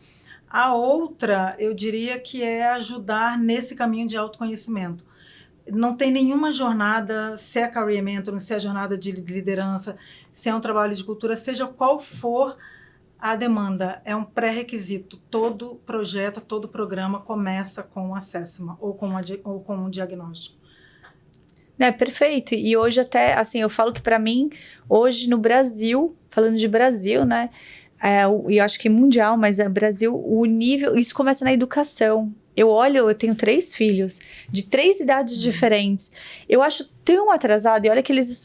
A outra, eu diria que é ajudar nesse caminho de autoconhecimento. Não tem nenhuma jornada, se é career mentoring, se é jornada de liderança, se é um trabalho de cultura, seja qual for a demanda, é um pré-requisito. Todo projeto, todo programa começa com um assessment ou com um diagnóstico. Perfeito. E hoje até, assim, eu falo que para mim, hoje no Brasil, falando de Brasil, né, e eu acho que mundial, mas é Brasil, o nível, isso começa na educação. Eu tenho 3 filhos, de 3 idades diferentes. Eu acho tão atrasado, e olha que eles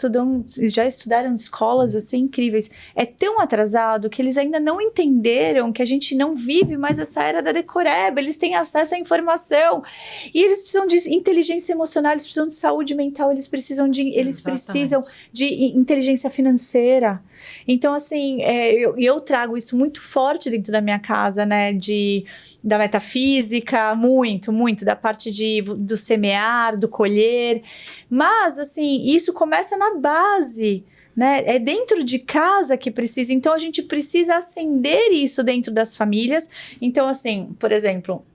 já estudaram em escolas assim incríveis. É tão atrasado que eles ainda não entenderam que a gente não vive mais essa era da decoreba. Eles têm acesso à informação. E eles precisam de inteligência emocional, eles precisam de saúde mental, eles precisam de inteligência financeira. Então, assim, eu trago isso muito forte dentro da minha casa, né? Da metafísica, muito, da parte do semear, do colher. Mas, assim, isso começa na base, né? É dentro de casa que precisa. Então, a gente precisa acender isso dentro das famílias. Então, assim, por exemplo,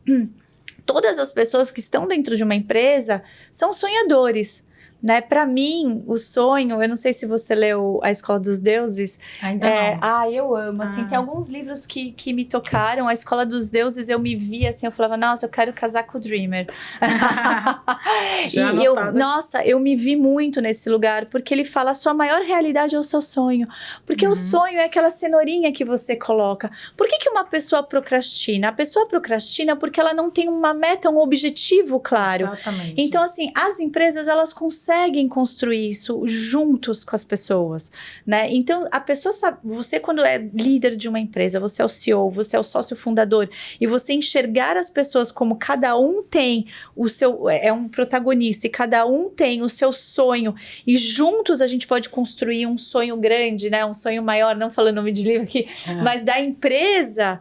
todas as pessoas que estão dentro de uma empresa são sonhadores. Né? Para mim, o sonho, eu não sei se você leu A Escola dos Deuses. Ainda não. Eu amo. Assim, tem alguns livros que me tocaram. A Escola dos Deuses, eu me via assim, eu falava, nossa, eu quero casar com o Dreamer. Eu me vi muito nesse lugar, porque ele fala, a sua maior realidade é o seu sonho. Porque o sonho é aquela cenourinha que você coloca. Por que uma pessoa procrastina? A pessoa procrastina porque ela não tem uma meta, um objetivo claro. Exatamente. Então, assim, as empresas, elas conseguem construir isso juntos com as pessoas, né? Então, a pessoa sabe, você quando é líder de uma empresa, você é o CEO, você é o sócio fundador, e você enxergar as pessoas como cada um tem o seu, é um protagonista, e cada um tem o seu sonho, e juntos a gente pode construir um sonho grande, né? Um sonho maior, não falando nome de livro aqui, mas da empresa.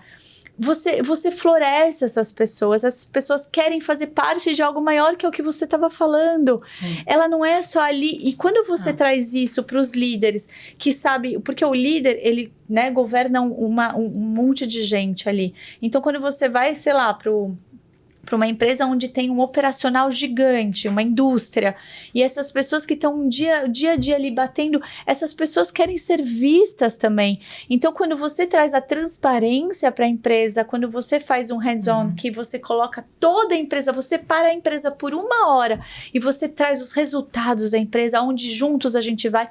Você floresce essas pessoas. As pessoas querem fazer parte de algo maior que é o que você estava falando. Sim. Ela não é só ali. E quando você traz isso para os líderes que sabem... Porque o líder, ele, né, governa um monte de gente ali. Então, quando você vai, sei lá, para uma empresa onde tem um operacional gigante, uma indústria, e essas pessoas que estão dia a dia ali batendo, essas pessoas querem ser vistas também. Então, quando você traz a transparência para a empresa, quando você faz um hands-on, que você coloca toda a empresa, você para a empresa por 1 hora, e você traz os resultados da empresa, onde juntos a gente vai,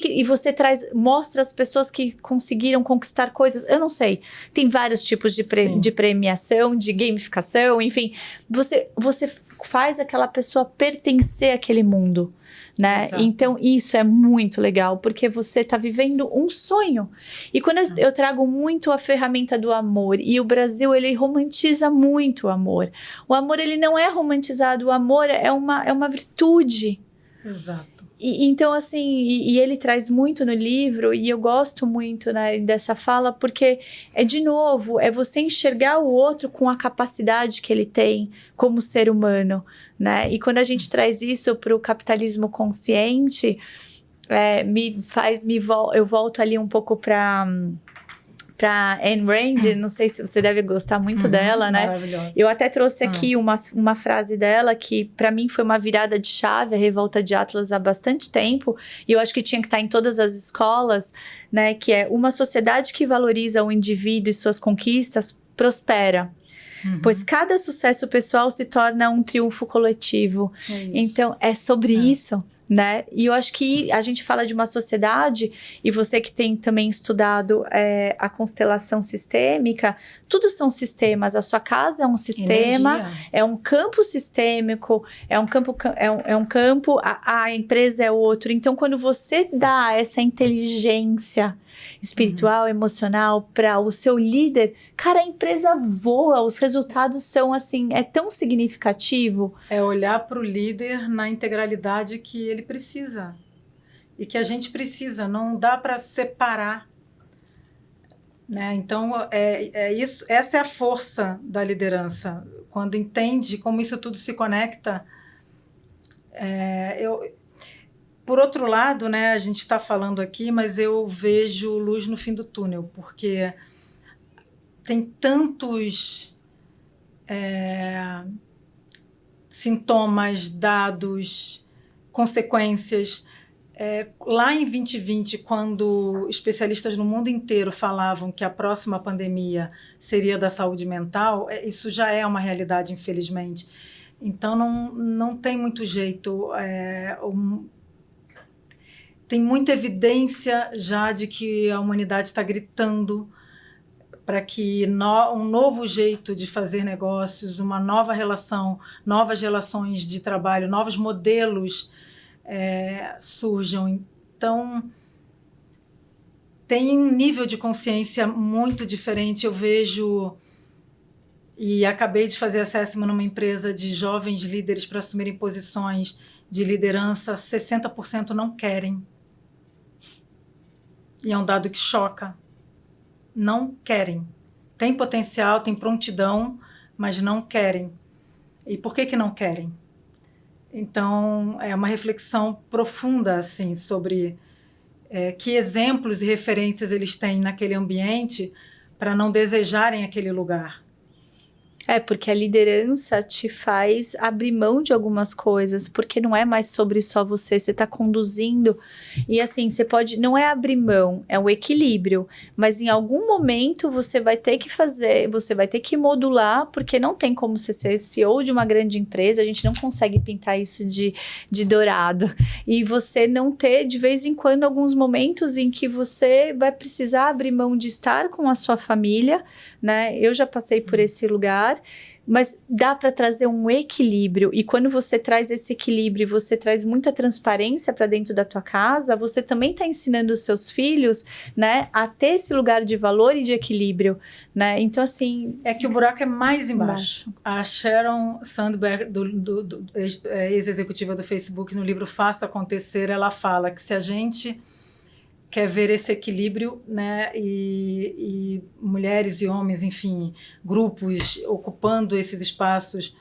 e você mostra as pessoas que conseguiram conquistar coisas, eu não sei, tem vários tipos de premiação, de gamificação, enfim, você faz aquela pessoa pertencer àquele mundo, né? Exato. Então, isso é muito legal, porque você está vivendo um sonho. E quando eu trago muito a ferramenta do amor, e o Brasil, ele romantiza muito o amor. O amor, ele não é romantizado, o amor é uma virtude. Exato. Então, assim, e ele traz muito no livro, e eu gosto muito, né, dessa fala, porque de novo, é você enxergar o outro com a capacidade que ele tem como ser humano, né? E quando a gente traz isso para o capitalismo consciente, eu volto ali um pouco para Ayn Rand, não sei se você deve gostar muito dela, né? Eu até trouxe aqui uma frase dela que para mim foi uma virada de chave, a Revolta de Atlas há bastante tempo, e eu acho que tinha que estar em todas as escolas, né? Que é: uma sociedade que valoriza o indivíduo e suas conquistas prospera. Pois cada sucesso pessoal se torna um triunfo coletivo. Então, é sobre isso. Né? E eu acho que a gente fala de uma sociedade, e você que tem também estudado a constelação sistêmica, tudo são sistemas. A sua casa é um sistema, energia. É um campo sistêmico, é um campo, a empresa é outro. Então, quando você dá essa inteligência espiritual, emocional para o seu líder, cara, a empresa voa, os resultados são assim, é tão significativo. É olhar para o líder na integralidade que ele precisa e que a gente precisa, não dá para separar, né? Então, isso, essa é a força da liderança, quando entende como isso tudo se conecta. Por outro lado, né, a gente está falando aqui, mas eu vejo luz no fim do túnel, porque tem tantos sintomas, dados, consequências. Lá em 2020, quando especialistas no mundo inteiro falavam que a próxima pandemia seria da saúde mental, isso já é uma realidade, infelizmente. Então, não tem muito jeito. Tem muita evidência já de que a humanidade está gritando para que um novo jeito de fazer negócios, uma nova relação, novas relações de trabalho, novos modelos surjam. Então, tem um nível de consciência muito diferente. Eu vejo, e acabei de fazer assessment numa empresa de jovens líderes para assumirem posições de liderança, 60% não querem. E é um dado que choca. Não querem. Tem potencial, tem prontidão, mas não querem. E por que não querem? Então, é uma reflexão profunda assim, sobre que exemplos e referências eles têm naquele ambiente para não desejarem aquele lugar. Porque a liderança te faz abrir mão de algumas coisas, porque não é mais sobre só você está conduzindo. E assim, você pode, não é abrir mão, é o equilíbrio. Mas em algum momento você vai ter que fazer, você vai ter que modular, porque não tem como você ser CEO de uma grande empresa, a gente não consegue pintar isso de dourado. E você não ter, de vez em quando, alguns momentos em que você vai precisar abrir mão de estar com a sua família, né? Eu já passei por esse lugar, mas dá para trazer um equilíbrio. E quando você traz esse equilíbrio, você traz muita transparência para dentro da tua casa, você também está ensinando os seus filhos, né, a ter esse lugar de valor e de equilíbrio, né? Então, assim... É que o buraco é mais embaixo. A Sheryl Sandberg, ex-executiva do Facebook, no livro Faça Acontecer, ela fala que se a gente quer ver esse equilíbrio, né, e mulheres e homens, enfim, grupos ocupando esses espaços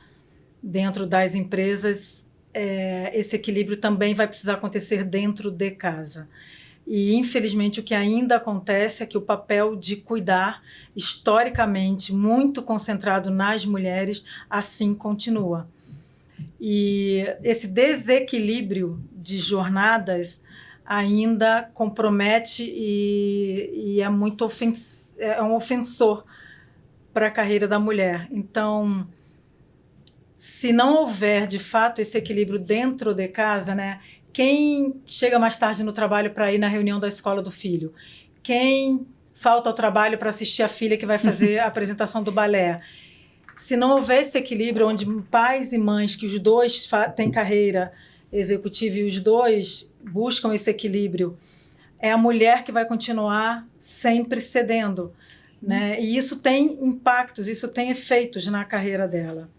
dentro das empresas, esse equilíbrio também vai precisar acontecer dentro de casa. E, infelizmente, o que ainda acontece é que o papel de cuidar, historicamente, muito concentrado nas mulheres, assim continua. E esse desequilíbrio de jornadas ainda compromete e é muito um ofensor para a carreira da mulher. Então, se não houver, de fato, esse equilíbrio dentro de casa, né? Quem chega mais tarde no trabalho para ir na reunião da escola do filho? Quem falta ao trabalho para assistir a filha que vai fazer a apresentação do balé? Se não houver esse equilíbrio onde pais e mães, que os dois têm carreira executiva e os dois buscam esse equilíbrio, é a mulher que vai continuar sempre cedendo, né? E isso tem impactos, isso tem efeitos na carreira dela.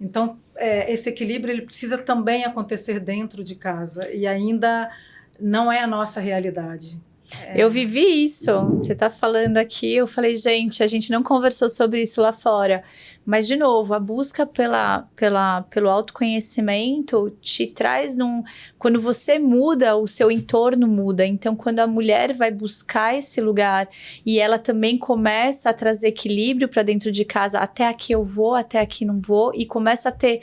Então, esse equilíbrio ele precisa também acontecer dentro de casa e ainda não é a nossa realidade. Eu vivi isso. Você está falando aqui, eu falei, gente, a gente não conversou sobre isso lá fora. Mas, de novo, a busca pelo autoconhecimento te traz quando você muda, o seu entorno muda. Então, quando a mulher vai buscar esse lugar e ela também começa a trazer equilíbrio para dentro de casa, até aqui eu vou, até aqui não vou, e começa a ter...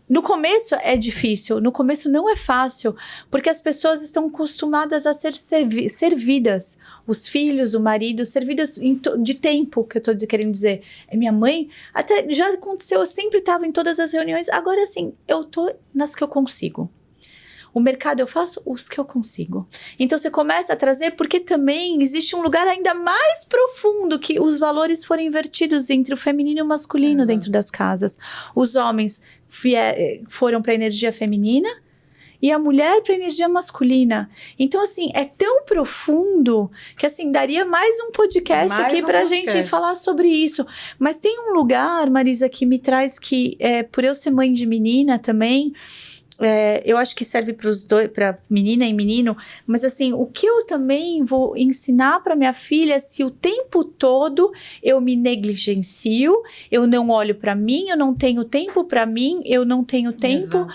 No começo é difícil, no começo não é fácil, porque as pessoas estão acostumadas a ser servidas. Os filhos, o marido, servidas de tempo, que eu tô querendo dizer. Minha mãe, até já aconteceu, eu sempre estava em todas as reuniões, agora assim, eu tô nas que eu consigo. O mercado eu faço os que eu consigo. Então você começa a trazer, porque também existe um lugar ainda mais profundo que os valores foram invertidos entre o feminino e o masculino dentro das casas. Os homens foram para a energia feminina e a mulher para a energia masculina. Então, assim, é tão profundo que, assim, daria mais um podcast aqui para a gente falar sobre isso. Mas tem um lugar, Marisa, que me traz que, por eu ser mãe de menina também... eu acho que serve para os dois, para menina e menino, mas assim, o que eu também vou ensinar para minha filha, se o tempo todo eu me negligencio, eu não olho para mim, eu não tenho tempo para mim, eu não tenho tempo,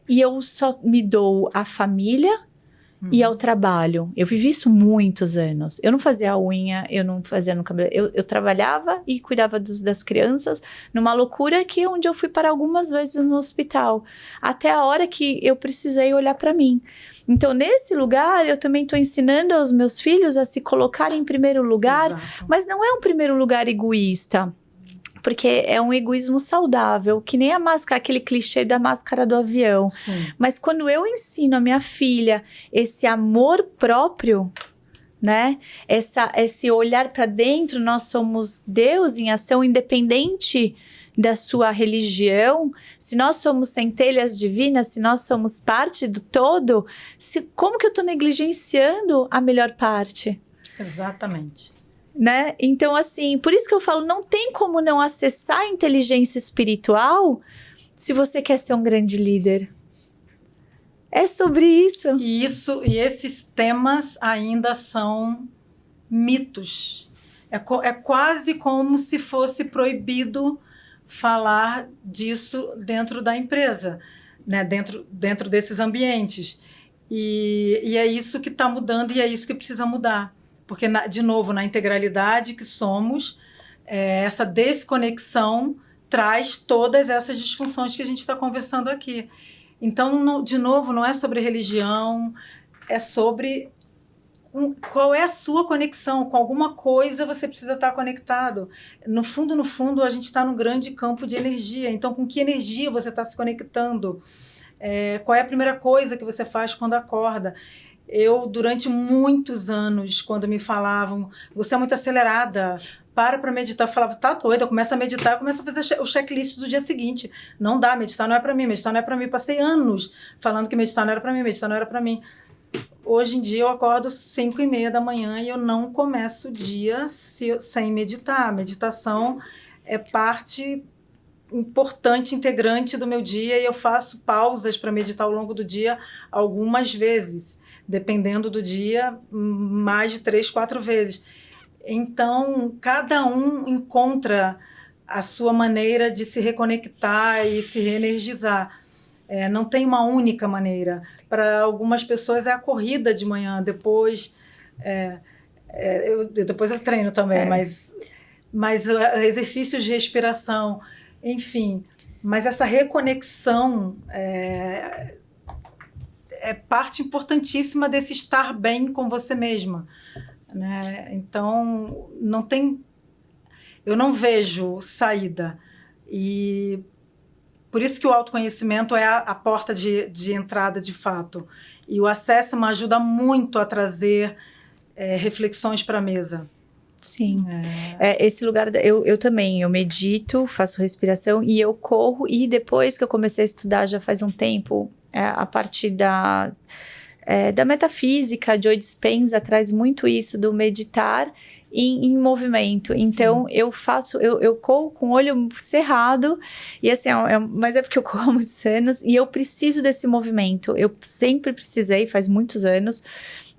e eu só me dou à família e ao trabalho. Eu vivi isso muitos anos. Eu não fazia a unha, eu não fazia no cabelo. Eu trabalhava e cuidava das crianças numa loucura onde eu fui parar algumas vezes no hospital. Até a hora que eu precisei olhar para mim. Então, nesse lugar, eu também estou ensinando aos meus filhos a se colocarem em primeiro lugar. Exato. Mas não é um primeiro lugar egoísta. Porque é um egoísmo saudável, que nem a máscara, aquele clichê da máscara do avião. Sim. Mas quando eu ensino a minha filha esse amor próprio, né? Esse olhar para dentro, nós somos Deus em ação, independente da sua religião, se nós somos centelhas divinas, se nós somos parte do todo, como que eu estou negligenciando a melhor parte? Exatamente. Né? Então, assim, por isso que eu falo, não tem como não acessar a inteligência espiritual se você quer ser um grande líder. É sobre isso. E esses temas ainda são mitos. É quase como se fosse proibido falar disso dentro da empresa, né? Dentro desses ambientes. E é isso que está mudando e é isso que precisa mudar. Porque, de novo, na integralidade que somos, essa desconexão traz todas essas disfunções que a gente está conversando aqui. Então, de novo, não é sobre religião, é sobre qual é a sua conexão. Com alguma coisa você precisa estar conectado. No fundo, a gente está num grande campo de energia. Então, com que energia você está se conectando? Qual é a primeira coisa que você faz quando acorda? Eu, durante muitos anos, quando me falavam, você é muito acelerada, para meditar, eu falava, tá doida, eu começo a meditar, eu começo a fazer o checklist do dia seguinte. Não dá, meditar não é para mim, meditar não é para mim. Passei anos falando que meditar não era para mim, meditar não era para mim. Hoje em dia eu acordo 5h30 da manhã e eu não começo o dia sem meditar. A meditação é parte importante, integrante do meu dia, e eu faço pausas para meditar ao longo do dia algumas vezes, dependendo do dia, mais de 3, 4 vezes. Então, cada um encontra a sua maneira de se reconectar e se reenergizar. Não tem uma única maneira. Para algumas pessoas é a corrida de manhã, depois eu treino também, mas exercícios de respiração, enfim. Mas essa reconexão é parte importantíssima desse estar bem com você mesma, né? Então, eu não vejo saída. E por isso que o autoconhecimento é a porta de entrada, de fato. E o Assessment ajuda muito a trazer reflexões para a mesa. Sim. Esse lugar, eu também, eu medito, faço respiração e eu corro. E depois que eu comecei a estudar, já faz um tempo, a partir da metafísica, Joe Dispenza traz muito isso do meditar em movimento. Então, eu corro com o olho cerrado, e assim, mas é porque eu corro há muitos anos, e eu preciso desse movimento. Eu sempre precisei, faz muitos anos,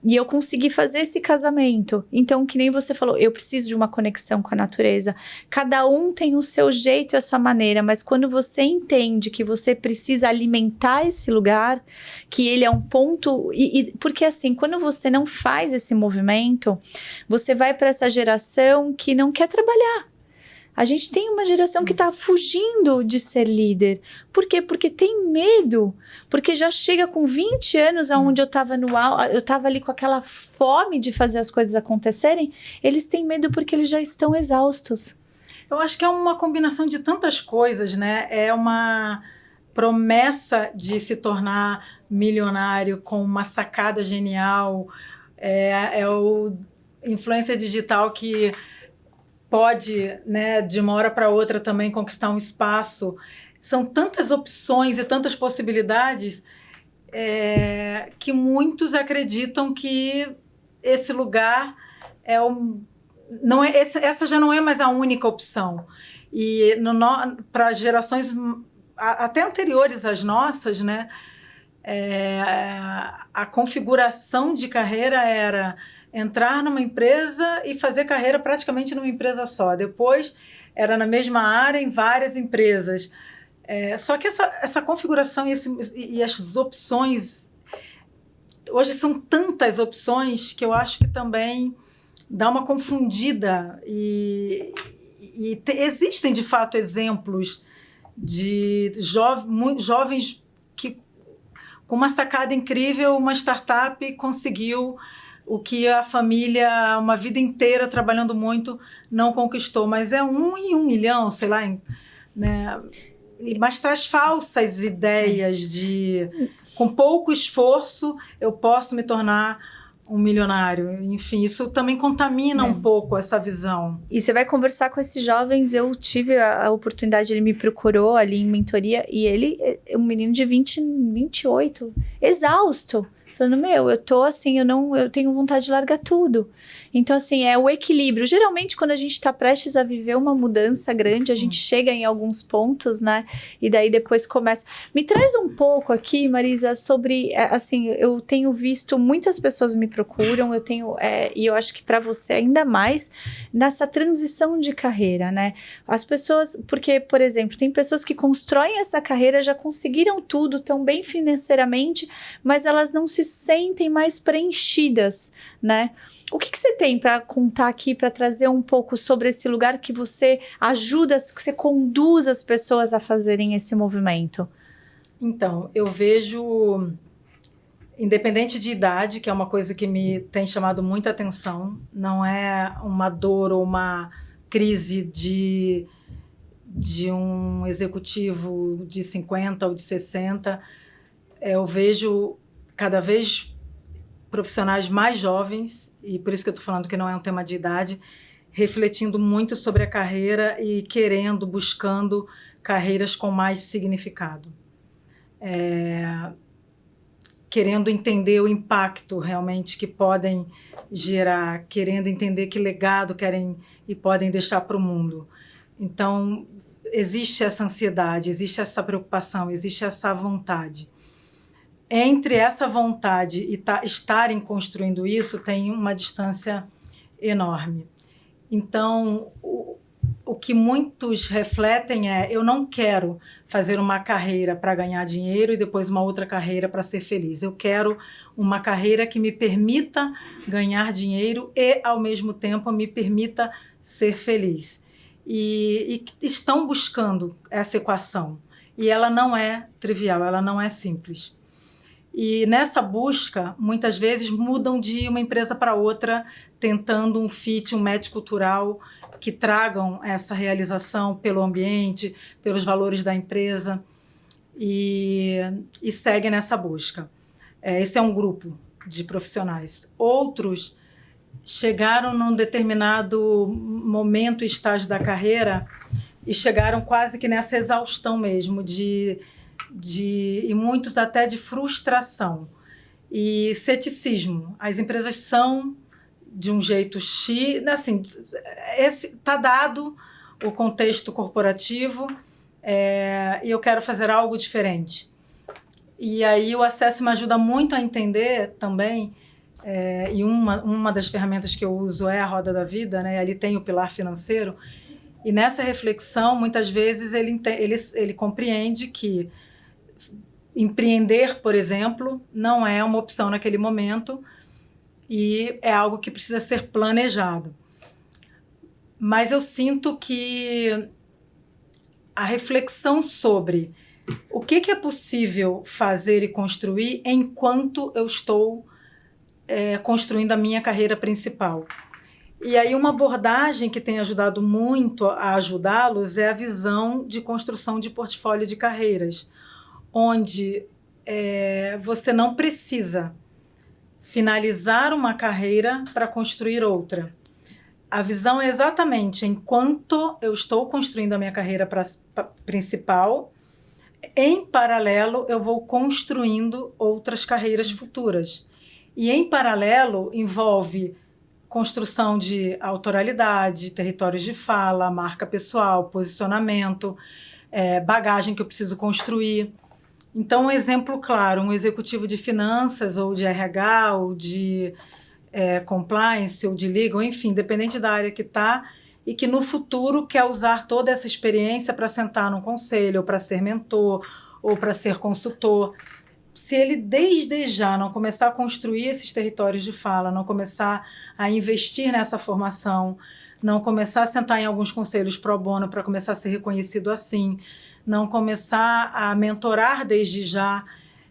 e eu consegui fazer esse casamento. Então, que nem você falou, eu preciso de uma conexão com a natureza. Cada um tem o seu jeito e a sua maneira, mas quando você entende que você precisa alimentar esse lugar, que ele é um ponto... porque assim, quando você não faz esse movimento, você vai para essa geração que não quer trabalhar. A gente tem uma geração que está fugindo de ser líder. Por quê? Porque tem medo. Porque já chega com 20 anos, aonde eu estava ali com aquela fome de fazer as coisas acontecerem. Eles têm medo porque eles já estão exaustos. Eu acho que é uma combinação de tantas coisas, né? É uma promessa de se tornar milionário com uma sacada genial. É o influência digital que pode, né, de uma hora para outra também conquistar um espaço. São tantas opções e tantas possibilidades que muitos acreditam que esse lugar essa já não é mais a única opção. E para gerações até anteriores às nossas, né, a configuração de carreira era entrar numa empresa e fazer carreira praticamente numa empresa só. Depois, era na mesma área, em várias empresas. Só que essa configuração e essas opções... Hoje são tantas opções que eu acho que também dá uma confundida. Existem, de fato, exemplos de jovens que, com uma sacada incrível, uma startup conseguiu o que a família, uma vida inteira trabalhando muito, não conquistou. Mas é 1 em 1 milhão, sei lá, né? Mas traz falsas ideias de, com pouco esforço, eu posso me tornar um milionário. Enfim, isso também contamina um pouco essa visão. E você vai conversar com esses jovens, eu tive a oportunidade, ele me procurou ali em mentoria, e ele é um menino de 28, exausto. Falando, eu tô assim, eu tenho vontade de largar tudo. Então, assim, é o equilíbrio. Geralmente, quando a gente tá prestes a viver uma mudança grande, a gente chega em alguns pontos, né? E daí depois começa... Me traz um pouco aqui, Marisa, sobre... assim, eu tenho visto muitas pessoas me procuram, e eu acho que para você ainda mais, nessa transição de carreira, né? As pessoas... Porque, por exemplo, tem pessoas que constroem essa carreira, já conseguiram tudo, tão bem financeiramente, mas elas não se sentem mais preenchidas, né? O que você tem para contar aqui, para trazer um pouco sobre esse lugar que você ajuda, que você conduz as pessoas a fazerem esse movimento? Então, eu vejo, independente de idade, que é uma coisa que me tem chamado muita atenção, não é uma dor ou uma crise de um executivo de 50 ou de 60, eu vejo cada vez profissionais mais jovens, e por isso que eu estou falando que não é um tema de idade, refletindo muito sobre a carreira e buscando carreiras com mais significado. Querendo entender o impacto realmente que podem gerar, querendo entender que legado querem e podem deixar para o mundo. Então, existe essa ansiedade, existe essa preocupação, existe essa vontade. Entre essa vontade e estarem construindo isso, tem uma distância enorme. Então, o que muitos refletem é: eu não quero fazer uma carreira para ganhar dinheiro e depois uma outra carreira para ser feliz. Eu quero uma carreira que me permita ganhar dinheiro e, ao mesmo tempo, me permita ser feliz. E estão buscando essa equação. E ela não é trivial, ela não é simples. E nessa busca, muitas vezes mudam de uma empresa para outra, tentando um fit, um match cultural que tragam essa realização pelo ambiente, pelos valores da empresa, e seguem nessa busca. Esse é um grupo de profissionais. Outros chegaram num determinado momento e estágio da carreira e chegaram quase que nessa exaustão mesmo, e muitos até de frustração e ceticismo. As empresas são de um jeito X, assim, está dado o contexto corporativo, e eu quero fazer algo diferente. E aí o Acesse me ajuda muito a entender também, e uma das ferramentas que eu uso é a Roda da Vida, né? Ali tem o pilar financeiro, e nessa reflexão, muitas vezes, ele compreende que empreender, por exemplo, não é uma opção naquele momento e é algo que precisa ser planejado. Mas eu sinto que a reflexão sobre o que é possível fazer e construir enquanto eu estou construindo a minha carreira principal. E aí uma abordagem que tem ajudado muito a ajudá-los é a visão de construção de portfólio de carreiras, onde você não precisa finalizar uma carreira para construir outra. A visão é exatamente: enquanto eu estou construindo a minha carreira principal, em paralelo eu vou construindo outras carreiras futuras. E em paralelo envolve construção de autoralidade, territórios de fala, marca pessoal, posicionamento, bagagem que eu preciso construir. Então, um exemplo claro, um executivo de finanças ou de RH ou de compliance ou de legal, enfim, dependente da área que está, e que no futuro quer usar toda essa experiência para sentar num conselho, ou para ser mentor, ou para ser consultor. Se ele desde já não começar a construir esses territórios de fala, não começar a investir nessa formação, não começar a sentar em alguns conselhos pro bono para começar a ser reconhecido assim, não começar a mentorar desde já,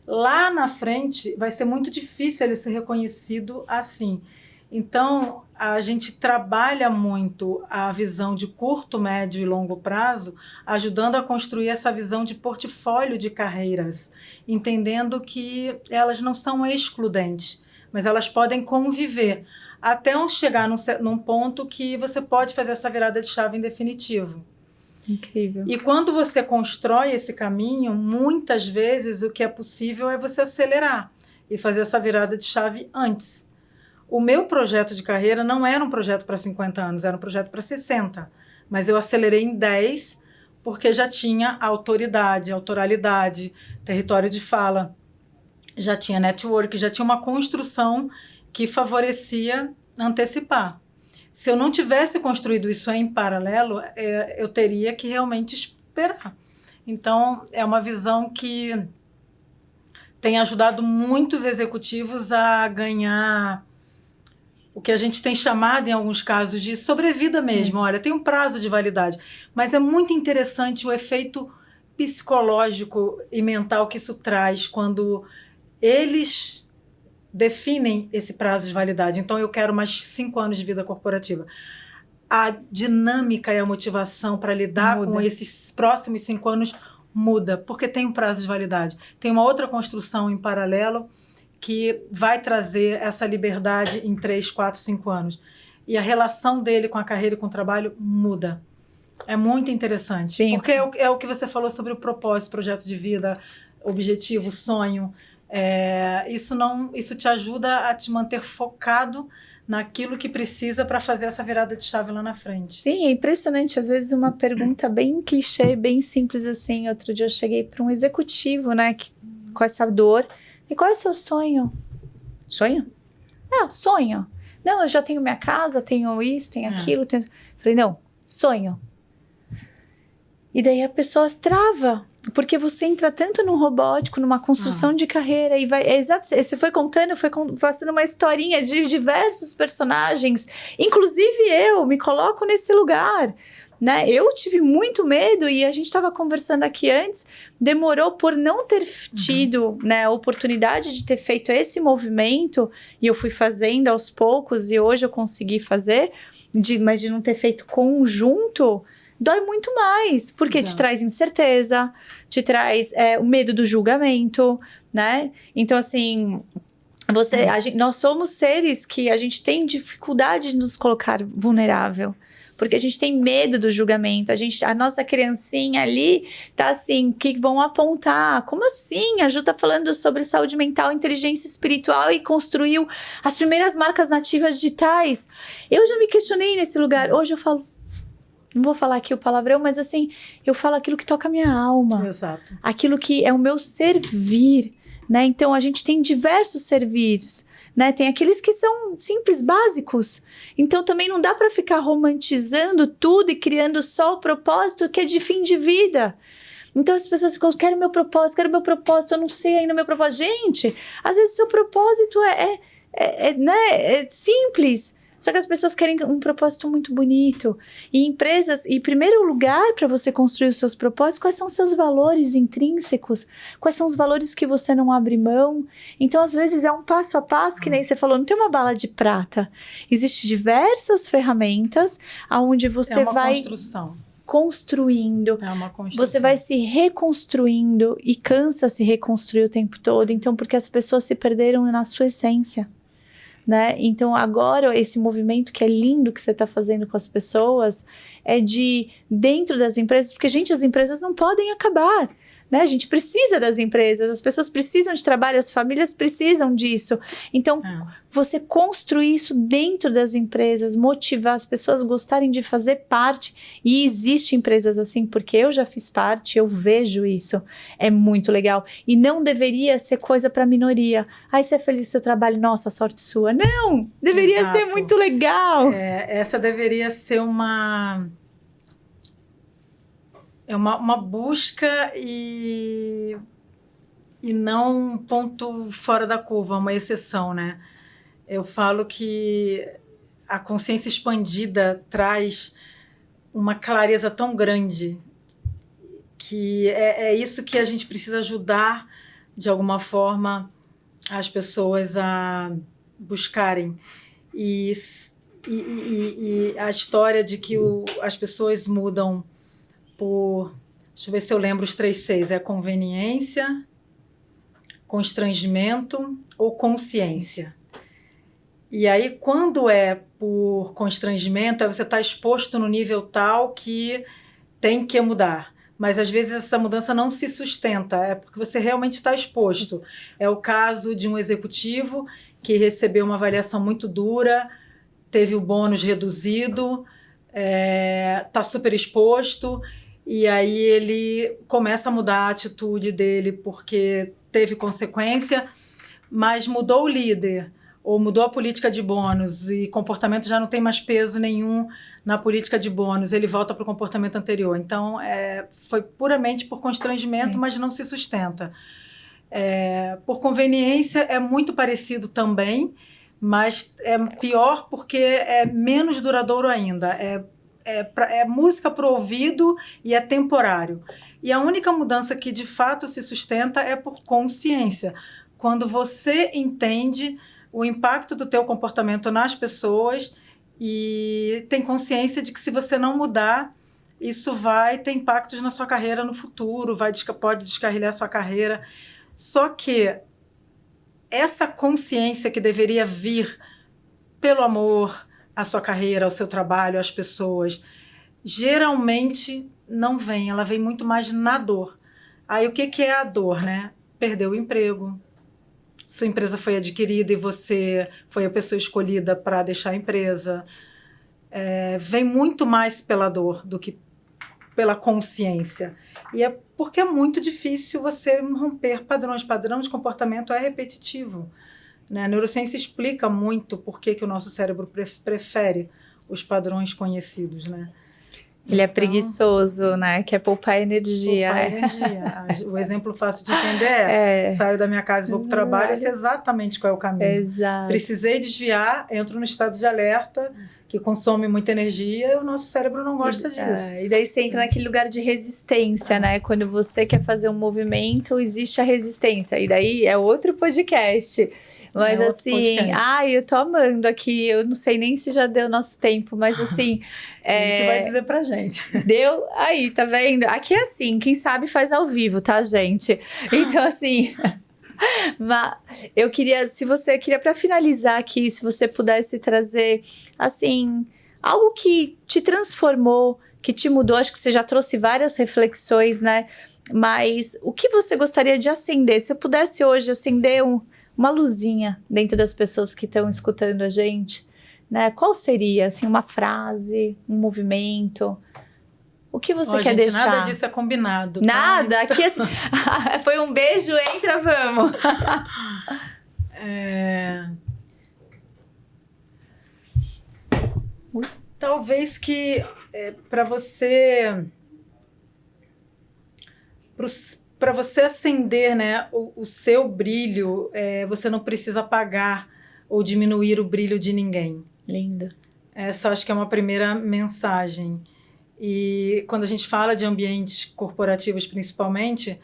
lá na frente vai ser muito difícil ele ser reconhecido assim. Então, a gente trabalha muito a visão de curto, médio e longo prazo, ajudando a construir essa visão de portfólio de carreiras, entendendo que elas não são excludentes, mas elas podem conviver, até chegar num ponto que você pode fazer essa virada de chave em definitivo. Incrível. E quando você constrói esse caminho, muitas vezes o que é possível é você acelerar e fazer essa virada de chave antes. O meu projeto de carreira não era um projeto para 50 anos, era um projeto para 60. Mas eu acelerei em 10 porque já tinha autoridade, autoralidade, território de fala, já tinha network, já tinha uma construção que favorecia antecipar. Se eu não tivesse construído isso em paralelo, eu teria que realmente esperar. Então, é uma visão que tem ajudado muitos executivos a ganhar o que a gente tem chamado, em alguns casos, de sobrevida mesmo. Olha, tem um prazo de validade, mas é muito interessante o efeito psicológico e mental que isso traz quando eles definem esse prazo de validade. Então, eu quero mais 5 anos de vida corporativa. A dinâmica e a motivação para lidar com esses próximos 5 anos muda, porque tem um prazo de validade. Tem uma outra construção em paralelo que vai trazer essa liberdade em 3, 4, 5 anos. E a relação dele com a carreira e com o trabalho muda. É muito interessante. Sim. Porque é o que você falou sobre o propósito, projeto de vida, objetivo, sonho. Isso te ajuda a te manter focado naquilo que precisa para fazer essa virada de chave lá na frente. Sim, é impressionante. Às vezes uma pergunta bem clichê, bem simples assim. Outro dia eu cheguei para um executivo, né, com essa dor. E qual é o seu sonho? Sonho? Não, sonho. Não, eu já tenho minha casa, tenho isso, tenho aquilo. Falei, não, sonho. E daí a pessoa trava. Porque você entra tanto no robótico, numa construção de carreira, e vai. Exato, você foi contando, fazendo uma historinha de diversos personagens. Inclusive eu me coloco nesse lugar. Né? Eu tive muito medo e a gente estava conversando aqui antes, demorou por não ter tido, né, a oportunidade de ter feito esse movimento, e eu fui fazendo aos poucos e hoje eu consegui fazer, mas de não ter feito conjunto, dói muito mais, porque te traz incerteza, te traz o medo do julgamento, né? Então, assim, nós somos seres que a gente tem dificuldade de nos colocar vulnerável. Porque a gente tem medo do julgamento. A nossa criancinha ali tá assim, que vão apontar. Como assim? A Ju tá falando sobre saúde mental, inteligência espiritual e construiu as primeiras marcas nativas digitais. Eu já me questionei nesse lugar. Hoje eu falo, não vou falar aqui o palavrão, mas assim, eu falo aquilo que toca a minha alma. Exato. Aquilo que é o meu servir, né? Então, a gente tem diversos servires. Né? Tem aqueles que são simples, básicos. Então, também não dá para ficar romantizando tudo e criando só o propósito que é de fim de vida. Então, as pessoas ficam, quero meu propósito, eu não sei ainda o meu propósito. Gente, às vezes o seu propósito é simples. Só que as pessoas querem um propósito muito bonito. E empresas, em primeiro lugar, para você construir os seus propósitos, quais são os seus valores intrínsecos? Quais são os valores que você não abre mão? Então, às vezes, é um passo a passo, que nem você falou, não tem uma bala de prata. Existem diversas ferramentas onde você vai construindo. É uma construção. Você vai se reconstruindo e cansa se reconstruir o tempo todo. Então, porque as pessoas se perderam na sua essência. Né? Então, agora, esse movimento que é lindo que você está fazendo com as pessoas é de dentro das empresas, porque, gente, as empresas não podem acabar. Né? A gente precisa das empresas, as pessoas precisam de trabalho, as famílias precisam disso. Então, você construir isso dentro das empresas, motivar as pessoas a gostarem de fazer parte. E existem empresas assim, porque eu já fiz parte, eu vejo isso. É muito legal. E não deveria ser coisa para minoria. Aí você é feliz com o seu trabalho, nossa, sorte sua. Não! Deveria ser muito legal. Essa deveria ser uma busca e não um ponto fora da curva, uma exceção, né? Eu falo que a consciência expandida traz uma clareza tão grande que é isso que a gente precisa ajudar, de alguma forma, as pessoas a buscarem. E a história de que as pessoas mudam por, deixa eu ver se eu lembro os 3 Cs, é conveniência, constrangimento ou consciência. E aí, quando é por constrangimento, você está exposto no nível tal que tem que mudar. Mas, às vezes, essa mudança não se sustenta, é porque você realmente está exposto. É o caso de um executivo que recebeu uma avaliação muito dura, teve o bônus reduzido, está super exposto, e aí ele começa a mudar a atitude dele porque teve consequência, mas mudou o líder, ou mudou a política de bônus, e comportamento já não tem mais peso nenhum na política de bônus, ele volta para o comportamento anterior. Então, foi puramente por constrangimento, mas não se sustenta. Por conveniência, é muito parecido também, mas é pior porque é menos duradouro ainda. É música para o ouvido e é temporário. E a única mudança que de fato se sustenta é por consciência. Quando você entende o impacto do teu comportamento nas pessoas e tem consciência de que se você não mudar, isso vai ter impactos na sua carreira no futuro, pode descarrilhar a sua carreira. Só que essa consciência que deveria vir pelo amor à sua carreira, ao seu trabalho, às pessoas, geralmente não vem, ela vem muito mais na dor. Aí o que é a dor, né? Perder o emprego, sua empresa foi adquirida e você foi a pessoa escolhida para deixar a empresa. Vem muito mais pela dor do que pela consciência. E é porque é muito difícil você romper padrões. Padrão de comportamento é repetitivo, né? A neurociência explica muito por que o nosso cérebro prefere os padrões conhecidos, né? Ele é preguiçoso, né? Quer poupar energia. Poupar energia. O exemplo fácil de entender saio da minha casa e vou para o trabalho, eu sei exatamente qual é o caminho. Exato. Precisei desviar, entro no estado de alerta, que consome muita energia, e o nosso cérebro não gosta disso. E daí você entra naquele lugar de resistência, né? Quando você quer fazer um movimento, existe a resistência. E daí é outro podcast. Mas assim, eu tô amando aqui. Eu não sei nem se já deu nosso tempo, mas assim. Ele que vai dizer pra gente. Deu aí, tá vendo? Aqui é assim, quem sabe faz ao vivo, tá, gente? Então, assim. Mas eu queria, para finalizar aqui, se você pudesse trazer, assim, algo que te transformou, que te mudou. Acho que você já trouxe várias reflexões, né? Mas o que você gostaria de acender? Se eu pudesse hoje acender uma luzinha dentro das pessoas que estão escutando a gente, né? Qual seria, assim, uma frase, um movimento? O que você quer deixar? Nada disso é combinado. Nada? Tá? Aqui assim, foi um beijo, entra, vamos. Talvez que para você acender, né, o seu brilho, você não precisa apagar ou diminuir o brilho de ninguém. Lindo. Essa acho que é uma primeira mensagem. E quando a gente fala de ambientes corporativos, principalmente,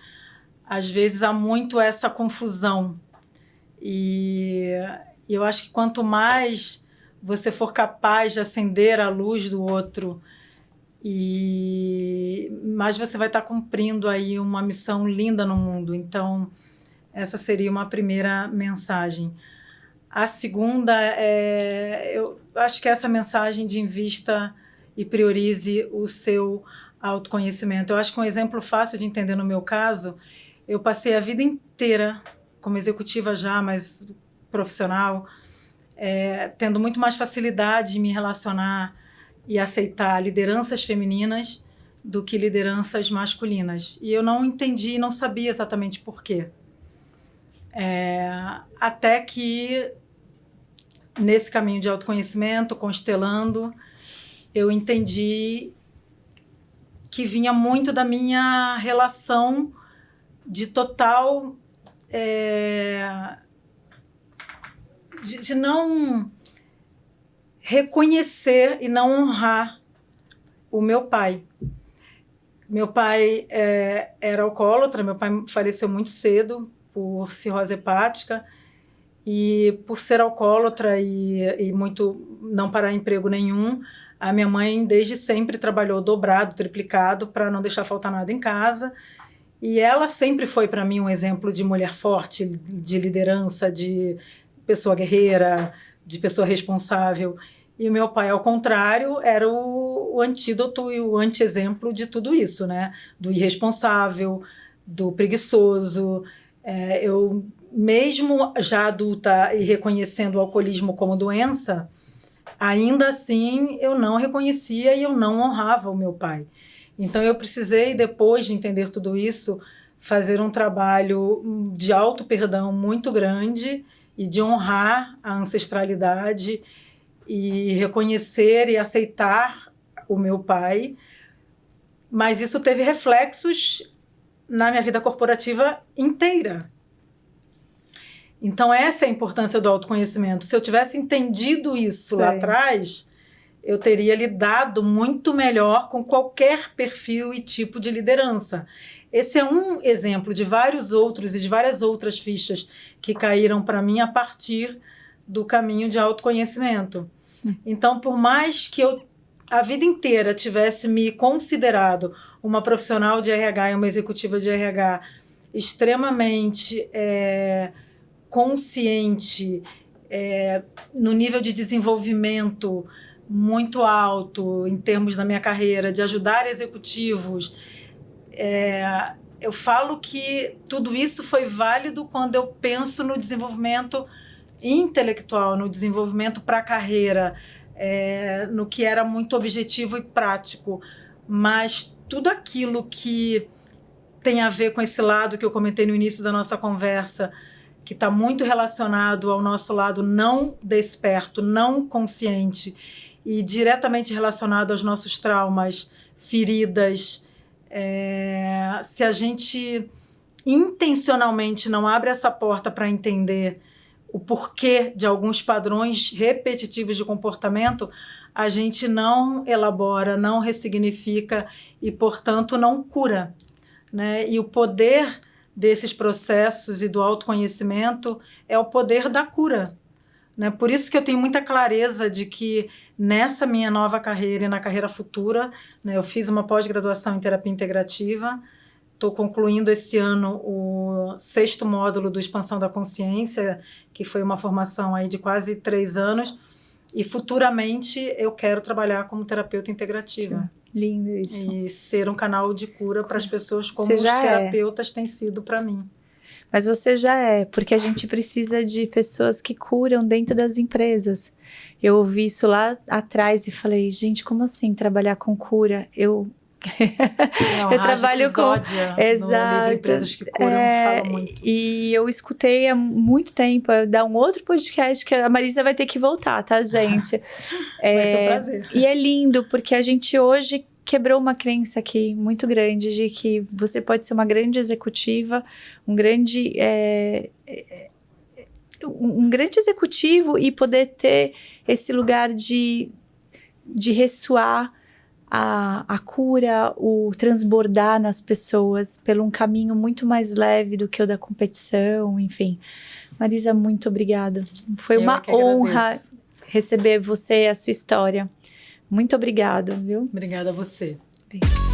às vezes há muito essa confusão. E eu acho que quanto mais você for capaz de acender a luz do outro, e mais você vai estar cumprindo aí uma missão linda no mundo. Então, essa seria uma primeira mensagem. A segunda eu acho que essa mensagem de invista e priorize o seu autoconhecimento. Eu acho que um exemplo fácil de entender no meu caso, eu passei a vida inteira como executiva já, mas profissional, tendo muito mais facilidade em me relacionar e aceitar lideranças femininas do que lideranças masculinas. E eu não entendi, não sabia exatamente por quê. Até que, nesse caminho de autoconhecimento, constelando, eu entendi que vinha muito da minha relação de total... de não reconhecer e não honrar o meu pai. Meu pai era alcoólatra, meu pai faleceu muito cedo por cirrose hepática, e por ser alcoólatra e muito não parar emprego nenhum, a minha mãe desde sempre trabalhou dobrado, triplicado, para não deixar faltar nada em casa. E ela sempre foi para mim um exemplo de mulher forte, de liderança, de pessoa guerreira, de pessoa responsável. E o meu pai, ao contrário, era o antídoto e o anti-exemplo de tudo isso, né? Do irresponsável, do preguiçoso. Eu, mesmo já adulta e reconhecendo o alcoolismo como doença, ainda assim eu não reconhecia e eu não honrava o meu pai. Então eu precisei, depois de entender tudo isso, fazer um trabalho de auto-perdão muito grande e de honrar a ancestralidade e reconhecer e aceitar o meu pai. Mas isso teve reflexos na minha vida corporativa inteira. Então, essa é a importância do autoconhecimento. Se eu tivesse entendido isso lá atrás, eu teria lidado muito melhor com qualquer perfil e tipo de liderança. Esse é um exemplo de vários outros e de várias outras fichas que caíram para mim a partir do caminho de autoconhecimento. Então, por mais que eu a vida inteira tivesse me considerado uma profissional de RH e uma executiva de RH extremamente consciente, no nível de desenvolvimento muito alto em termos da minha carreira, de ajudar executivos, eu falo que tudo isso foi válido quando eu penso no desenvolvimento intelectual, no desenvolvimento para a carreira, no que era muito objetivo e prático, mas tudo aquilo que tem a ver com esse lado que eu comentei no início da nossa conversa, que está muito relacionado ao nosso lado não desperto, não consciente e diretamente relacionado aos nossos traumas, feridas. Se a gente intencionalmente não abre essa porta para entender o porquê de alguns padrões repetitivos de comportamento, a gente não elabora, não ressignifica e, portanto, não cura, né? E o poder desses processos e do autoconhecimento é o poder da cura, né? Por isso que eu tenho muita clareza de que nessa minha nova carreira e na carreira futura, né, eu fiz uma pós-graduação em terapia integrativa, estou concluindo esse ano o 6º módulo do Expansão da Consciência, que foi uma formação aí de quase 3 anos, e futuramente eu quero trabalhar como terapeuta integrativa. Lindo isso. E ser um canal de cura para as pessoas como os terapeutas têm sido para mim. Mas você já é, porque a gente precisa de pessoas que curam dentro das empresas. Eu ouvi isso lá atrás e falei, gente, como assim trabalhar com cura? Eu trabalho com... Exato. Empresas que curam, fala muito. E eu escutei há muito tempo, dar um outro podcast que a Marisa vai ter que voltar, tá, gente? Vai ser um prazer. E é lindo, porque a gente hoje quebrou uma crença aqui muito grande de que você pode ser uma grande executiva, um grande executivo e poder ter esse lugar de ressoar a cura, o transbordar nas pessoas pelo um caminho muito mais leve do que o da competição, enfim. Marisa, muito obrigada. Foi uma honra receber você e a sua história. Muito obrigada, viu? Obrigada a você. Beijo.